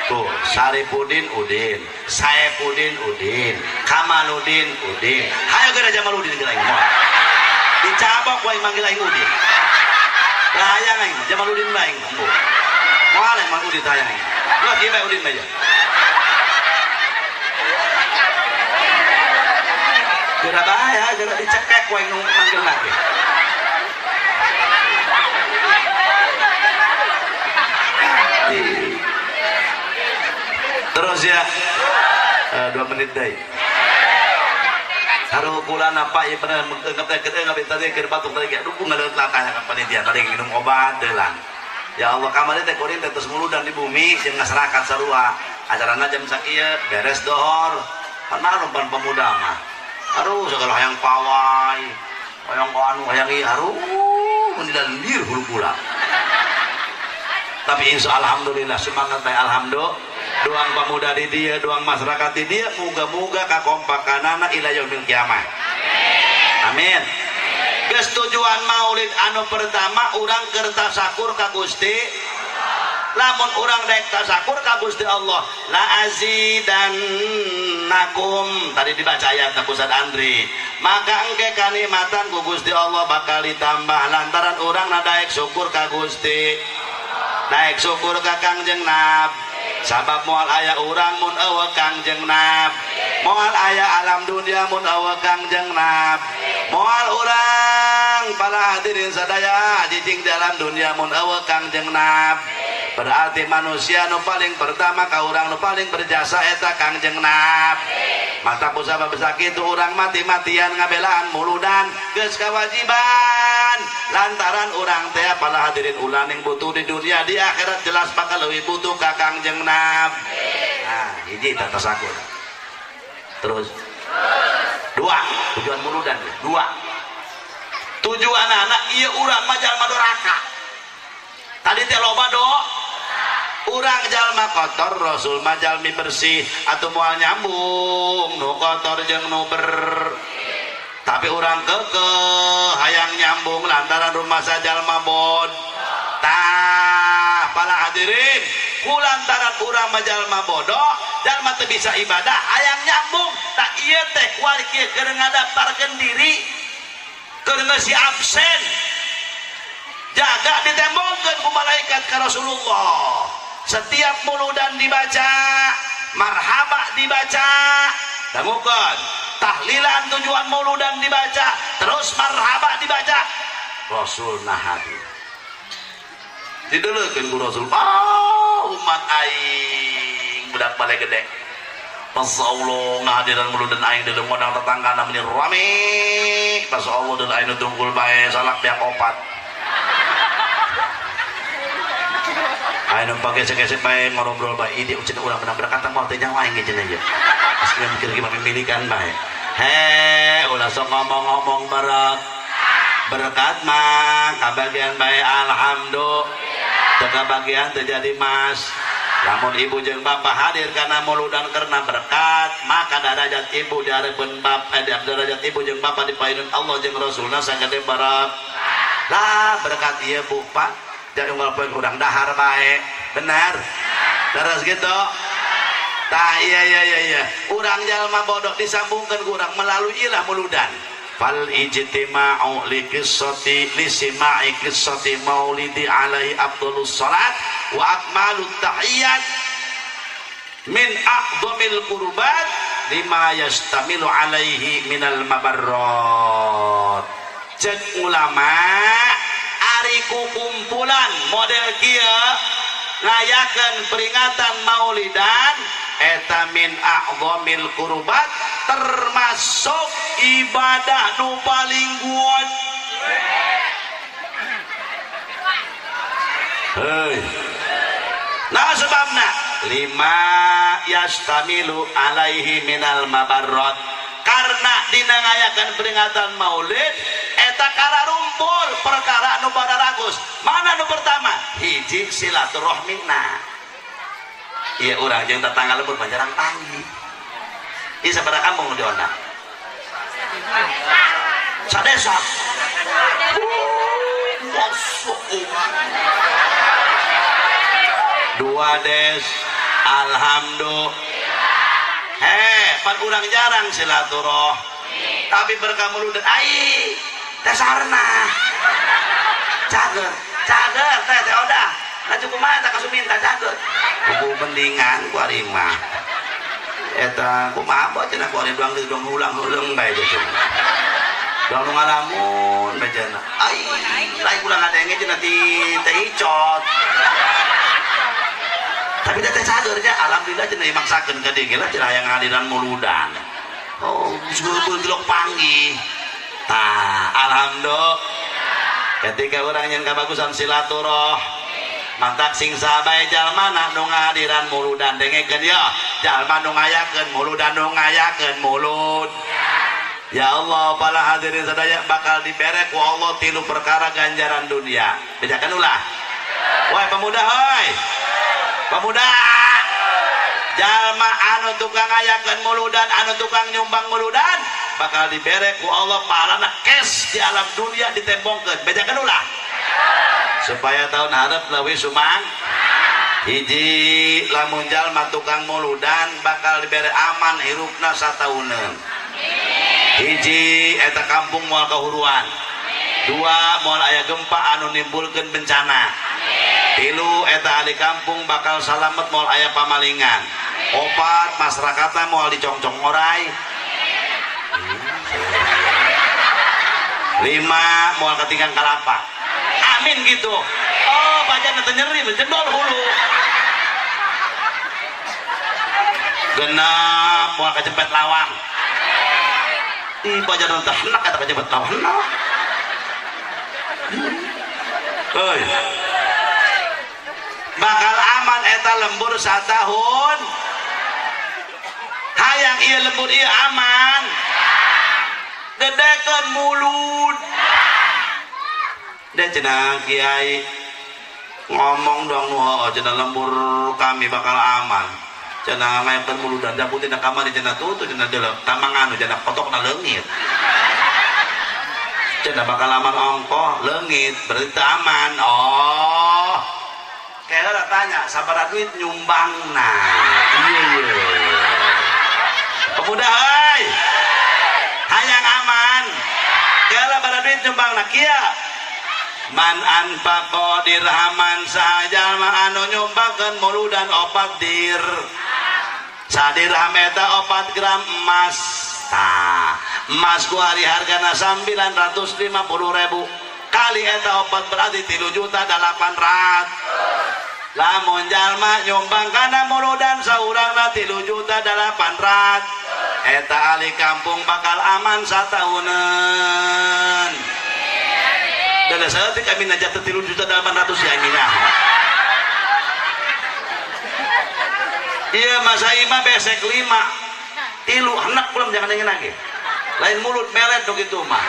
Tuh, Saripudin Udin, Saipudin Udin, Kamaludin Udin. Hayo gara Jamaludin geura aing moal. Dicabok wae manggil aing Udin. Layang aing Jamaludin bae aing. Moal emang Udin tayang aing. Geus ieu bae Udin aja. Geura bae, geura dicekek wae nu manggil lagi. Terus ya 2 menit deh haru kulana Pak ya bener ngebeut tadi keur batuk tadi aduh ngaleut latahnya ka panitia tadi minum obat deulang. Ya Allah kamari teh kuring teh tos muludan di bumi jeung masyarakat sarua acarana jam sakieu beres dohor pernah lumpan pemuda mah aduh segala hayang pawai hayang anu hayang ieu aduh mun dilandir hulu kula. Tapi insya alhamdulillah semangat bae alhamdulillah. Doang pemuda di dia, doang masyarakat di dia, muga-muga kakompakanana ila yaumil kiamah. Amin. Geus tujuan maulid anu pertama urang keur tasakur ka Gusti. Lamun urang daek tasakur ka Gusti Allah, la azidannakum tadi dibaca ayat Ustaz Andri. Maka engke kanikmatan ku Gusti Allah bakal ditambah lantaran urang daek syukur ka Gusti. Daek syukur ka Kangjeng Nabi. Sabab moal aya urang mun eueuh Kangjeng Nabi, moal aya alam dunia mun eueuh Kangjeng Nabi, moal urang para hadirin sadaya jijing di alam dunia mun eueuh Kangjeng Nabi. Berarti manusia nu paling pertama ka urang nu paling berjasa eta Kangjeng Nabi. Mata pusaba besakitu urang mati-matian ngabelaan muludan geus kawajiban lantaran urang teh para hadirin ulah ning butuh di dunia di akhirat jelas bakal leuwih butuh ka Kangjeng Nabi. Nah, hiji tata sakur. Terus 2 tujuan muludan 2 tujuan anak ieu urang mah jalma doraka. Tadi teh loba do urang jalma kotor Rasul mah jalmi bersih atuh moal nyambung nu kotor jeung nu tapi urang kekeh hayang nyambung lantaran rumah jalma bod tah para hadirin kulantaran urang mah jalma bodoh jalma teu bisa ibadah hayang nyambung tak ieu teh kuali kieu keur ngadaftarkeun diri keur ngeusi absen jaga ditembongkeun ku malaikat ka Rasulullah. Setiap muludan dibaca, marhaba dibaca, dangukeun tahlilan tujuan muludan dibaca, terus marhaba dibaca. Rasul nahadi. Dideulekeun ku Rasul. Umat aing budak bale gede. Masya Allah ngahadiran muludan aing deuleu ngodang tetanggana meni rame. Masya Allah deuleu aing tunggul bae salak pihak opat. Ayo numpang gesek-gesek bae ngobrol bae ini ucen urang benar berkata moal teh nyawa aing geus aja. Asli mikir gimana memilikan bae. Ulah sok ngomong-ngomong berkat mah kabagian bae alhamdulillah. Teu kabagian terjadi mas. Lamun ibu jeung bapak hadir kana muludan karena berkat, maka derajat ibu dihareupeun bapak derajat ibu jeung bapak dipaeun Allah jeung Rasulna sagede barak. Lah berkat ieu Bu Pak jadi walaupun kurang dahar baik benar terus gitu tah iya urang jalma bodoh disambungkan kurang melalui ilah muludan fal ijtima'u li qissati li sima'i qissati maulidi alaihi afdhalus salat wa akmalut tahiyat min a'dhamil qurbat lima yastamilu alaihi minal mabarrat. Cek ulama ariku kumpulan model kieu ngayakeun peringatan maulidan eta min a'dhamil qurbat termasuk ibadah nu paling kuat. Hei, nah sebabna lima yastamilu alaihi minal mabarrot, karena dinangayakan peringatan maulid eta kararumpul perkara nu badaragus. Mana nu pertama? Hiji silaturahmina. Iya urang jeung tetangga lembur panjarang tangi. Ieu sabaraha kampung nu diona? Sadesa. Dua des. Alhamdulillah. Pan urang jarang silaturah. Tapi berkah muludan ai teh sarna. Cager teh odah. Nah cukup mah tak kasuminta cager. Kubu mendingan ku ari mah. Eta kumaha bae cenah ku ari doang ulang bae cenah. Doang ngalamun bae cenah. Ai lain ulang ngadenge cenah ti teh icot. Tapi teh cagernya alhamdulillah cenah maksakeun ka dieu lah cenah aya ngadiran muludan. Oh, sueuh gelok panggih. Tah, alhamdulillah. Ketika urang nyen kabagusan silaturah, mantak sing sabae jalma nu ngadiran muludan dengekeun ya. Jalma nu ngayakeun muludan nu ngayakeun mulud. Ya Allah, para hadirin sadaya bakal dibere ku Allah 3 perkara ganjaran dunia. Bedakan ulah. Woi pemuda hoi. Pemuda. Jalma anu tukang ngayakeun muludan, anu tukang nyumbang muludan bakal dibere ku Allah pahalana kes di alam dunia ditembongkeun. Bedakan ulah. Supaya tahun hareup leuwih sumang. Hiji lamun jalma tukang muludan bakal dibere aman hirupna satauneun. Hiji eta kampung moal kahuruan. 2 moal aya gempa anu nimbulkeun bencana. 3 eta ahli kampung bakal salamet moal aya pamalingan. 4 masyarakatna moal dicongcong orai. 5 moal katinggang kalapa. Amin gitu. Oh bajan teu nyeri mencendol hulu. 6 moal kajempet lawang. Ih bajan teh hendak kata kajempet lawang. Heuy. Bakal aman eta lembur satahun. Hayang ieu lembur ieu aman. Gedekeun mulud. Dan cenah kiai ngomong dong nu heuh cenah lembur kami bakal aman. Cenah ngayakeun muludan da putih na kamari cenah tutu cenah deuleuh tamangan cenah potokna leungit. Cenah bakal aman ongkoh leungit berarti teu aman. Oh. Kayak tanya sabaraha duit nyumbangna. Iya. Pemuda heuy. Hayang aman. Kayak sabaraha duit nyumbangna kieu. Man anfaqo dirhaman sajalma anu nyumbangkeun muludan 4 dir. Sadirham eta 4 gram emas. Tah, emas ku hari hargana 950.000 kali eta 4 berarti 3.800.000. Lamun jalma nyumbang kana muludan saurangna 3.800.000. Eta ahli kampung bakal aman satauneun. Dan saya kami najat 3.800.000 ya minah. Iya masa ima besek 5 tilu anak belum jangan dengerin lagi. Lain mulut melet dong gitu mah.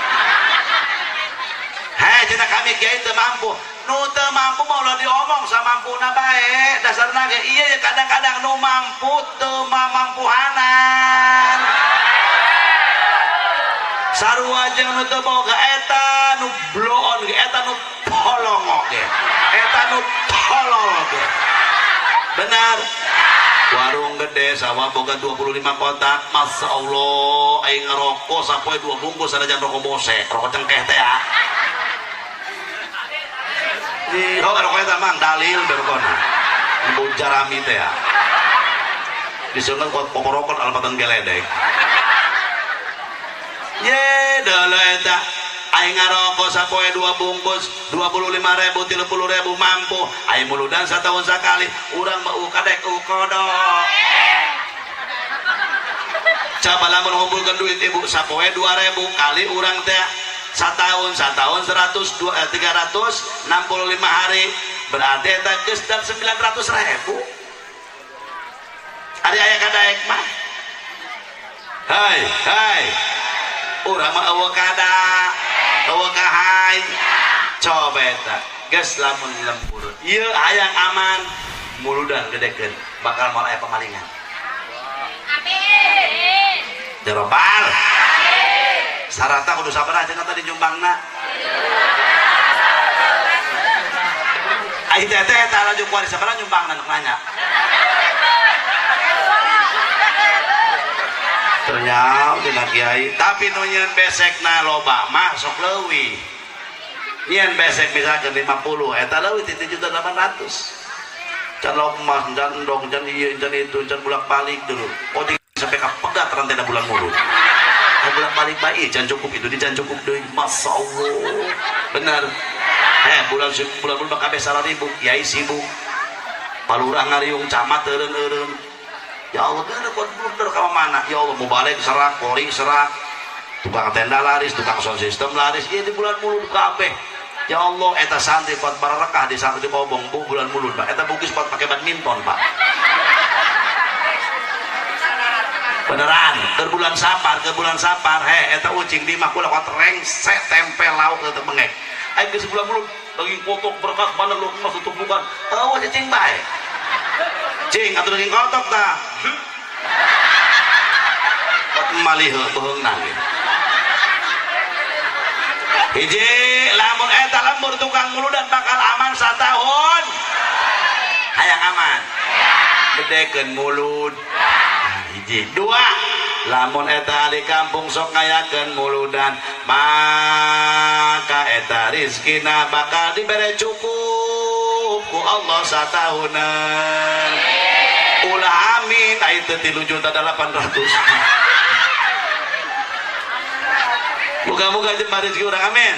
Hei cenah kami kiai teu mampu. Nu teu mampu mau lo diomong samampuna bae. Dasarna ge iya ya kadang-kadang nu mampu teu mamampuhanan. Sarua jeung nu teu boga eta nu bloon ge eta nu tolong ge. Eta nu tolol ge. Benar. Warung gede sawah boga 25 kotak. Masya Allah aing ngerokok sampai 2 bungkus ada jam rokok bosek rokok cengkeh teh ya. Di rokok eta mang dalil berkona ibu jarami teh ya disungan koporokot alpatan geledek ye dala eta aing ngarokok sapoe 2 bungkus 25.000 30.000 mampu aing muludan satahun sakali urang mau kadek kodok coba lamun ngumpulkan duit ibu sapoe 2.000 kali urang teh setahun 365 hari berarti eta geus dan 900.000 ari aya kadaek mah hai urang mah eueuh kada eueuh kahay coba eta geus lamun lembur ieu hayang aman muludan gedekeun bakal moal aya pamalingan amin jarobal sarata kudu sabaraha cenah tadi nyumbangna ai teh teh tah laju kuari sabaraha nyumbangna nuk nanya ternyata dina kiai tapi nu nyeun besekna loba mah sok leuwih nyeun besek misalkan 50 eta leuwih ti 7.800.000 can lokmah can endong can ieu can itu can bolak-balik dulu oh sampai ka pegat rantena bulan mulut bolak-balik baik can cukup itu di can cukup deui masyaallah benar bulan kabeh 1.000 kiai sibuk palurah ngariung camat eureun ya Allah bener kok bener ka mana ya Allah mau balik serak pori serak tukang tenda laris tukang sound system laris ieu di bulan mulut kabeh ya Allah eta santri pot barakah di santri bobong bu bulan mulut Pak eta bugis pot pakai badminton Pak beneran ke bulan sapar eta ucing di mah kula kot rengset tempel lauk teu mengek aya geus bulan mulut daging kotok berkah bandar lu mah tutup bukan eueuh cicing bae cing atuh daging kotok tah kot malih beheungna hiji lamun eta lembur tukang muludan bakal aman satahun hayang aman gedekeun mulut hiji dua lamun eta ahli kampung sok ngayakeun muludan maka eta rizkina bakal dibere cukup ku Allah satahunan ulah amin ai teu 3.800.000 moga-moga jembar rezeki urang amin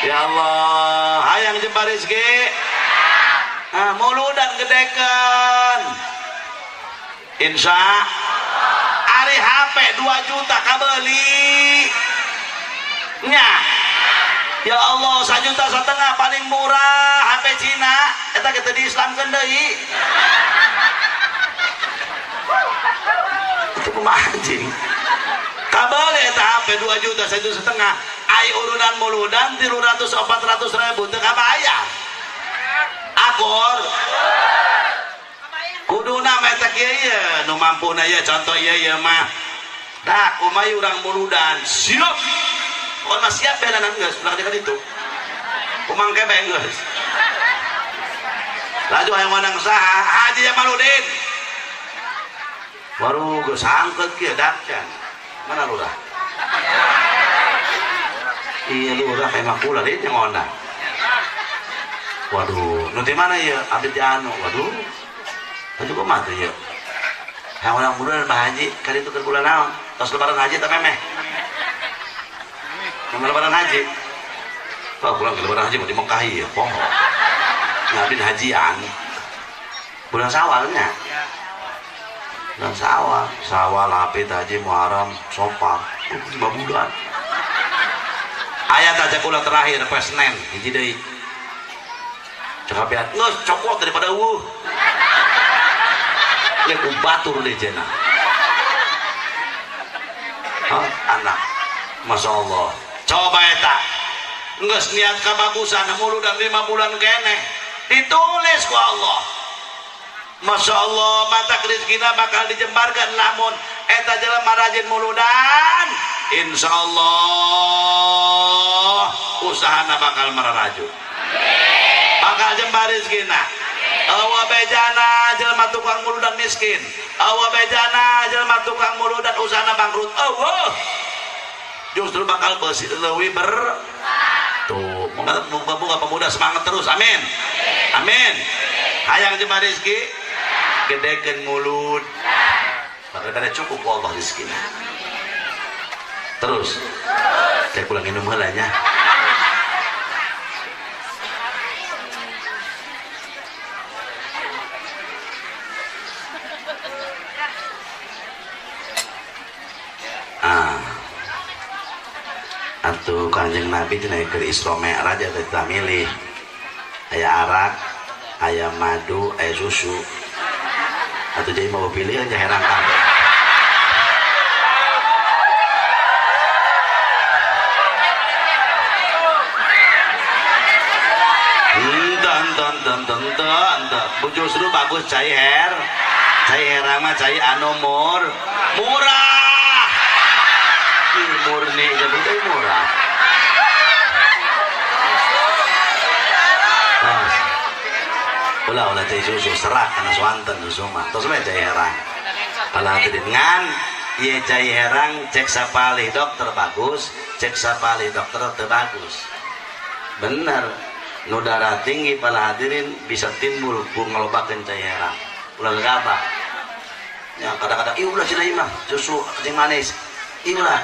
ya Allah hayang jembar rezeki muludan gedekeun insya ari HP 2 juta kabeli nya ya Allah 1,5 juta paling murah HP Cina eta kita diislamkeun deui itu kumaha anjing kabeli eta HP 2 juta 1,5 juta ai urunan muludan 300-400.000 teu kabayar akor kuduna meta kieu nu mampuna ieu contoh ieu mah dah kumaha urang muludan siap kon mah siap benanan geus ulah ka ditu kumang kebe geus laju hayang mandang saha Haji Jamaludin baru geus sangkeut kieu dakcan mana lurah iya lurah emang kula deui ngondang waduh nu di mana ieu abdi anu waduh itu kok mati ya yang orang muda dan haji kali itu ke bulan naon tos lebaran haji tak memeh lebaran haji pulang ke lebaran haji mau di Mekah ya pohon ngabin hajian bulan sawalnya bulan sawal hapit haji muharam sopar 5 bulan ayat aja kula terakhir pas Senin hiji deui coba biar ngeus cokot daripada leku batur deh jena anak Masya Allah coba eta nges niat kebagusan muludan 5 bulan kene ditulis ku Allah Masya Allah mata rizkina bakal dijembarkan lamun eta jelema rajin muludan insya Allah usahana bakal meraraju bakal jembar rizkina awa bejana jelema tukang muludan miskin awa bejana jelema tukang muludan usahana bangkrut Allah justru bakal bersih leuwih ber tuh moga pemuda semangat terus amin amin hayang jembar rezeki gedekeun mulut bakal kada cukup ku Allah rezekina terus saya pulang minum heula nya Nabi dinaik ke Isra Mi'raj kita milih aya arak, aya madu, aya susu. Atau jadi mau pilih aja herang kabeh. Bu justru bagus cai herang mah cai anu murah murni jadi murah. Ulah cai susu serak karena suanten susu mah terus mah cai herang kalau dengan iya cai herang cek sapalih dokter bagus cek sapalih dokter bagus bener. Nu darah tinggi pada hadirin bisa timbul ku ngelobakeun cai herang ulah gabah ya kadang-kadang ieu ulah cenah imah susu jeung manis iulah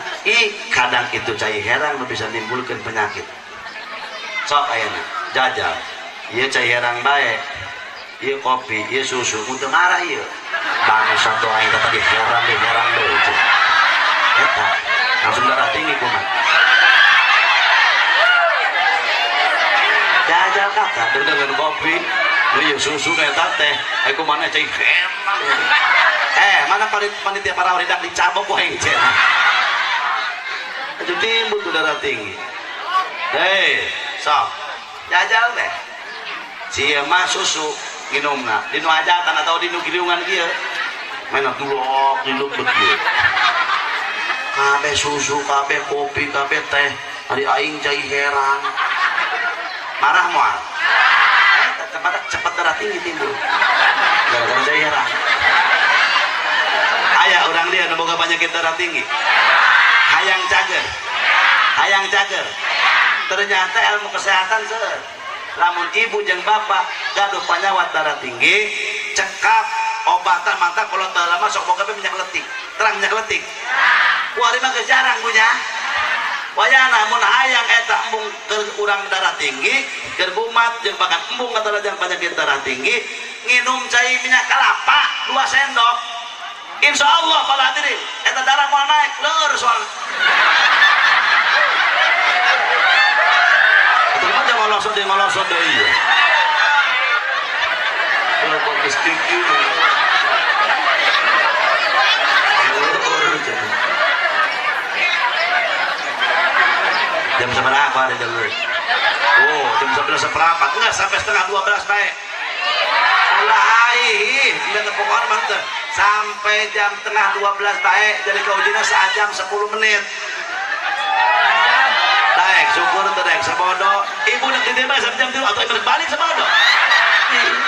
kadang itu cai herang nu bisa nimbulkeun penyakit sok ayeuna jajal ieu cai herang bae ieu kopi ieu susu mun teu marah ieu bangsa tuh aing tadi herang deui eta langsung darah tinggi kumaha jajal kakak dengan kopi iya susu kayak teh aku mana cai mana panitia para waridak dicabok ku hengcen itu timbul tuh darah tinggi sok jajal deh sia mah susu nginumna dinu hajatan atau dinu giliungan kieu mana tulok diluk begitu kabeh susu kabeh kopi kabeh teh ari aing cai herang marah moal cepat darah tinggi timbul gara-gara cai herang aya orang dia nu boga penyakit darah tinggi hayang cager ternyata ilmu kesehatan seueur lamun ibu jeung bapak gaduh panyawat darah tinggi cekap obatan mata kalau lama sok boga minyak letik terang minyak letik kuari mah jarang punya wayana mun hayang eta embung keur urang darah tinggi keur kumat jeung bakat embung kata jeung penyakit darah tinggi nginum cai minyak kelapa 2 sendok insyaallah para hadirin eta darah moal naik leur soalna itu mah jangan ngolosot deui ya kalau kok stiki jam seberapa ada jalur jam 11 seperempat enggak sampai setengah 12 baik mulai dan pokoknya mantep sampai jam setengah 12 baik jadi kaujinya sejam 10 menit baik syukur terdaik sabodo ibu nak ditembak sampai jam 3 atau ibu balik sabodo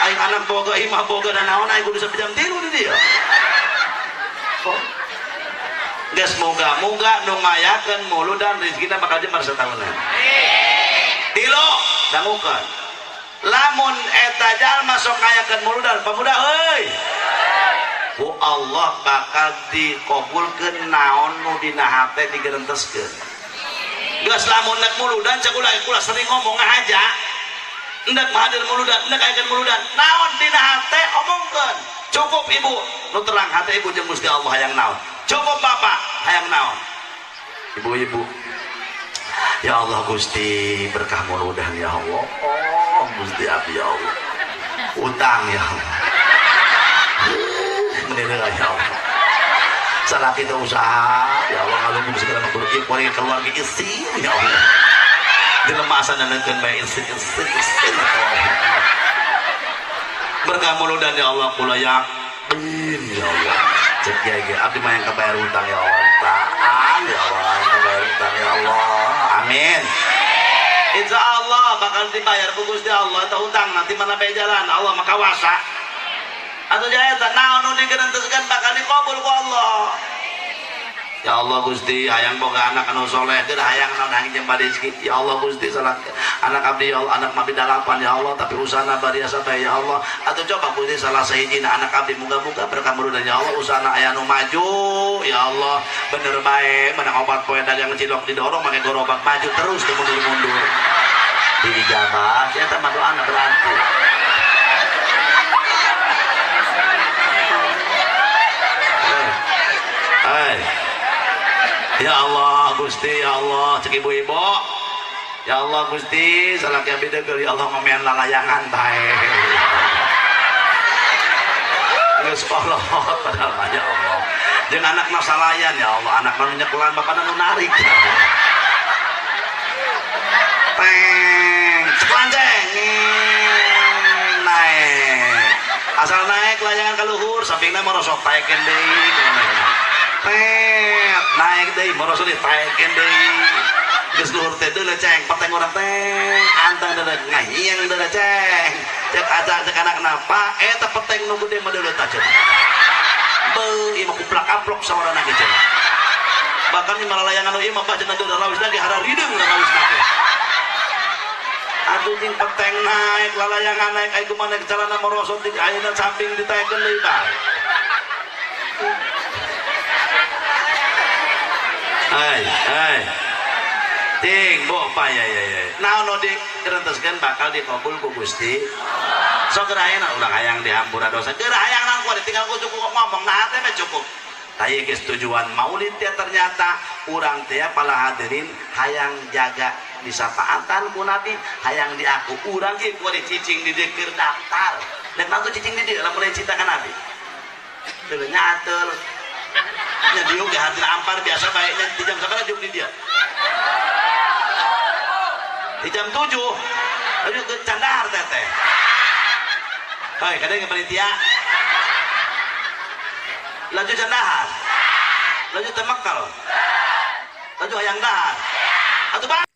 aing anak boga imah boga dan naon aing kudu sampai jam 3 di dia geus moga-moga nu ngayakeun muludan rezekina bakal jembar satahunan. Tilo dangukeun. Lamun eta jalma sok ngayakeun muludan pamuda euy. Ku Allah bakal dikabulkeun naon nu dina hate digerenteskeun. Geus lamun nek muludan cek ulah sering ngomong ngahaja. Hendak hadir muludan, hendak ngayakeun muludan. Naon dina hate omongkeun. Cukup ibu, nu terang hate ibu jeung Gusti Allah hayang naon. Cukup bapak hayang naon ibu-ibu ya Allah Gusti berkah muludan ya Allah Gusti abdi ya Allah utang ya Allah menilai ya Allah salah kita usaha ya Allah ngalungin segala makhluk kuari keluarga istri ya Allah dilemasan dan nekeun bae istri berkah muludan ya Allah kula yakin ya Allah cek ya abdi mah yang kebayar utang ya Allah ya Allah yang kebayar utang ya Allah amin insya Allah bakal dibayar ku Gusti Allah atau utang nanti mana bae jalan Allah mah kawasa atau jaya tak naon nu digerenteuskeun bakal dikabul ku Allah ya Allah Gusti hayang boga anak anu soleh geus hayang naon jeung bade rezeki ya Allah Gusti salah anak abdi ya Allah anak mabdi 8 ya Allah tapi usahana bariasa bae ya Allah atuh coba Gusti salah sahijina anak abdi muga-muga berkah muludan ya Allah usahana aya nu maju ya Allah bener bae menang obat poe dagang cilok didorong make gorobak maju terus teu mundur-mundur dijabah ya teh mah doana berarti ya Allah Gusti ya Allah cek ibu-ibu Ya Allah Gusti salaki abdi deugel ya Allah ngomean lalayangan bae geus kolot padahal ya Allah jeung anakna salayan ya Allah anak nu nyekelan bapana nu narik peng cekelan ceng naik asal naik layangan ka luhur sampingna merosok taeken deui peng naik deui merosok taeken deui geus luhur teh deuleu ceng peteng urang teh antang deuleu ngahiang deuleu ceng cek aja cek anakna Pak eta peteng nu gede mah deuleu tah cenah beuh ieu mah kuplak aplok sawarana ge cenah bahkan di malalayangan ieu mah bajeuna deuleu rawis lagi hara rideung rawisna teh atuh jeung peteng naik lalayangan naik aya kumaha naik carana merosot di ayeuna samping ditaekeun deui bae hai ting bo pa ya naon nu dikerenteskeun bakal dikabul ku Gusti sok gerayana ulah hayang dihampura dosa geura hayang nangku tinggal ku cukup ngomong nah teh mah cukup taya geus tujuan maulid teh ternyata urang teh para hadirin hayang jaga disapaatan ku Nabi hayang diaku urang ieu kudu cicing di dieu keur daftar dan nanti cicing di dieu lamun cinta ka Nabi teu nyatel nya dieu ge hartina ampar biasa bae nya di jam sabaraha dieu di dieu di jam 7 ayo ke candahar teteh hei kadang panitia laju candahar laju temakal laju hayang dahar atuh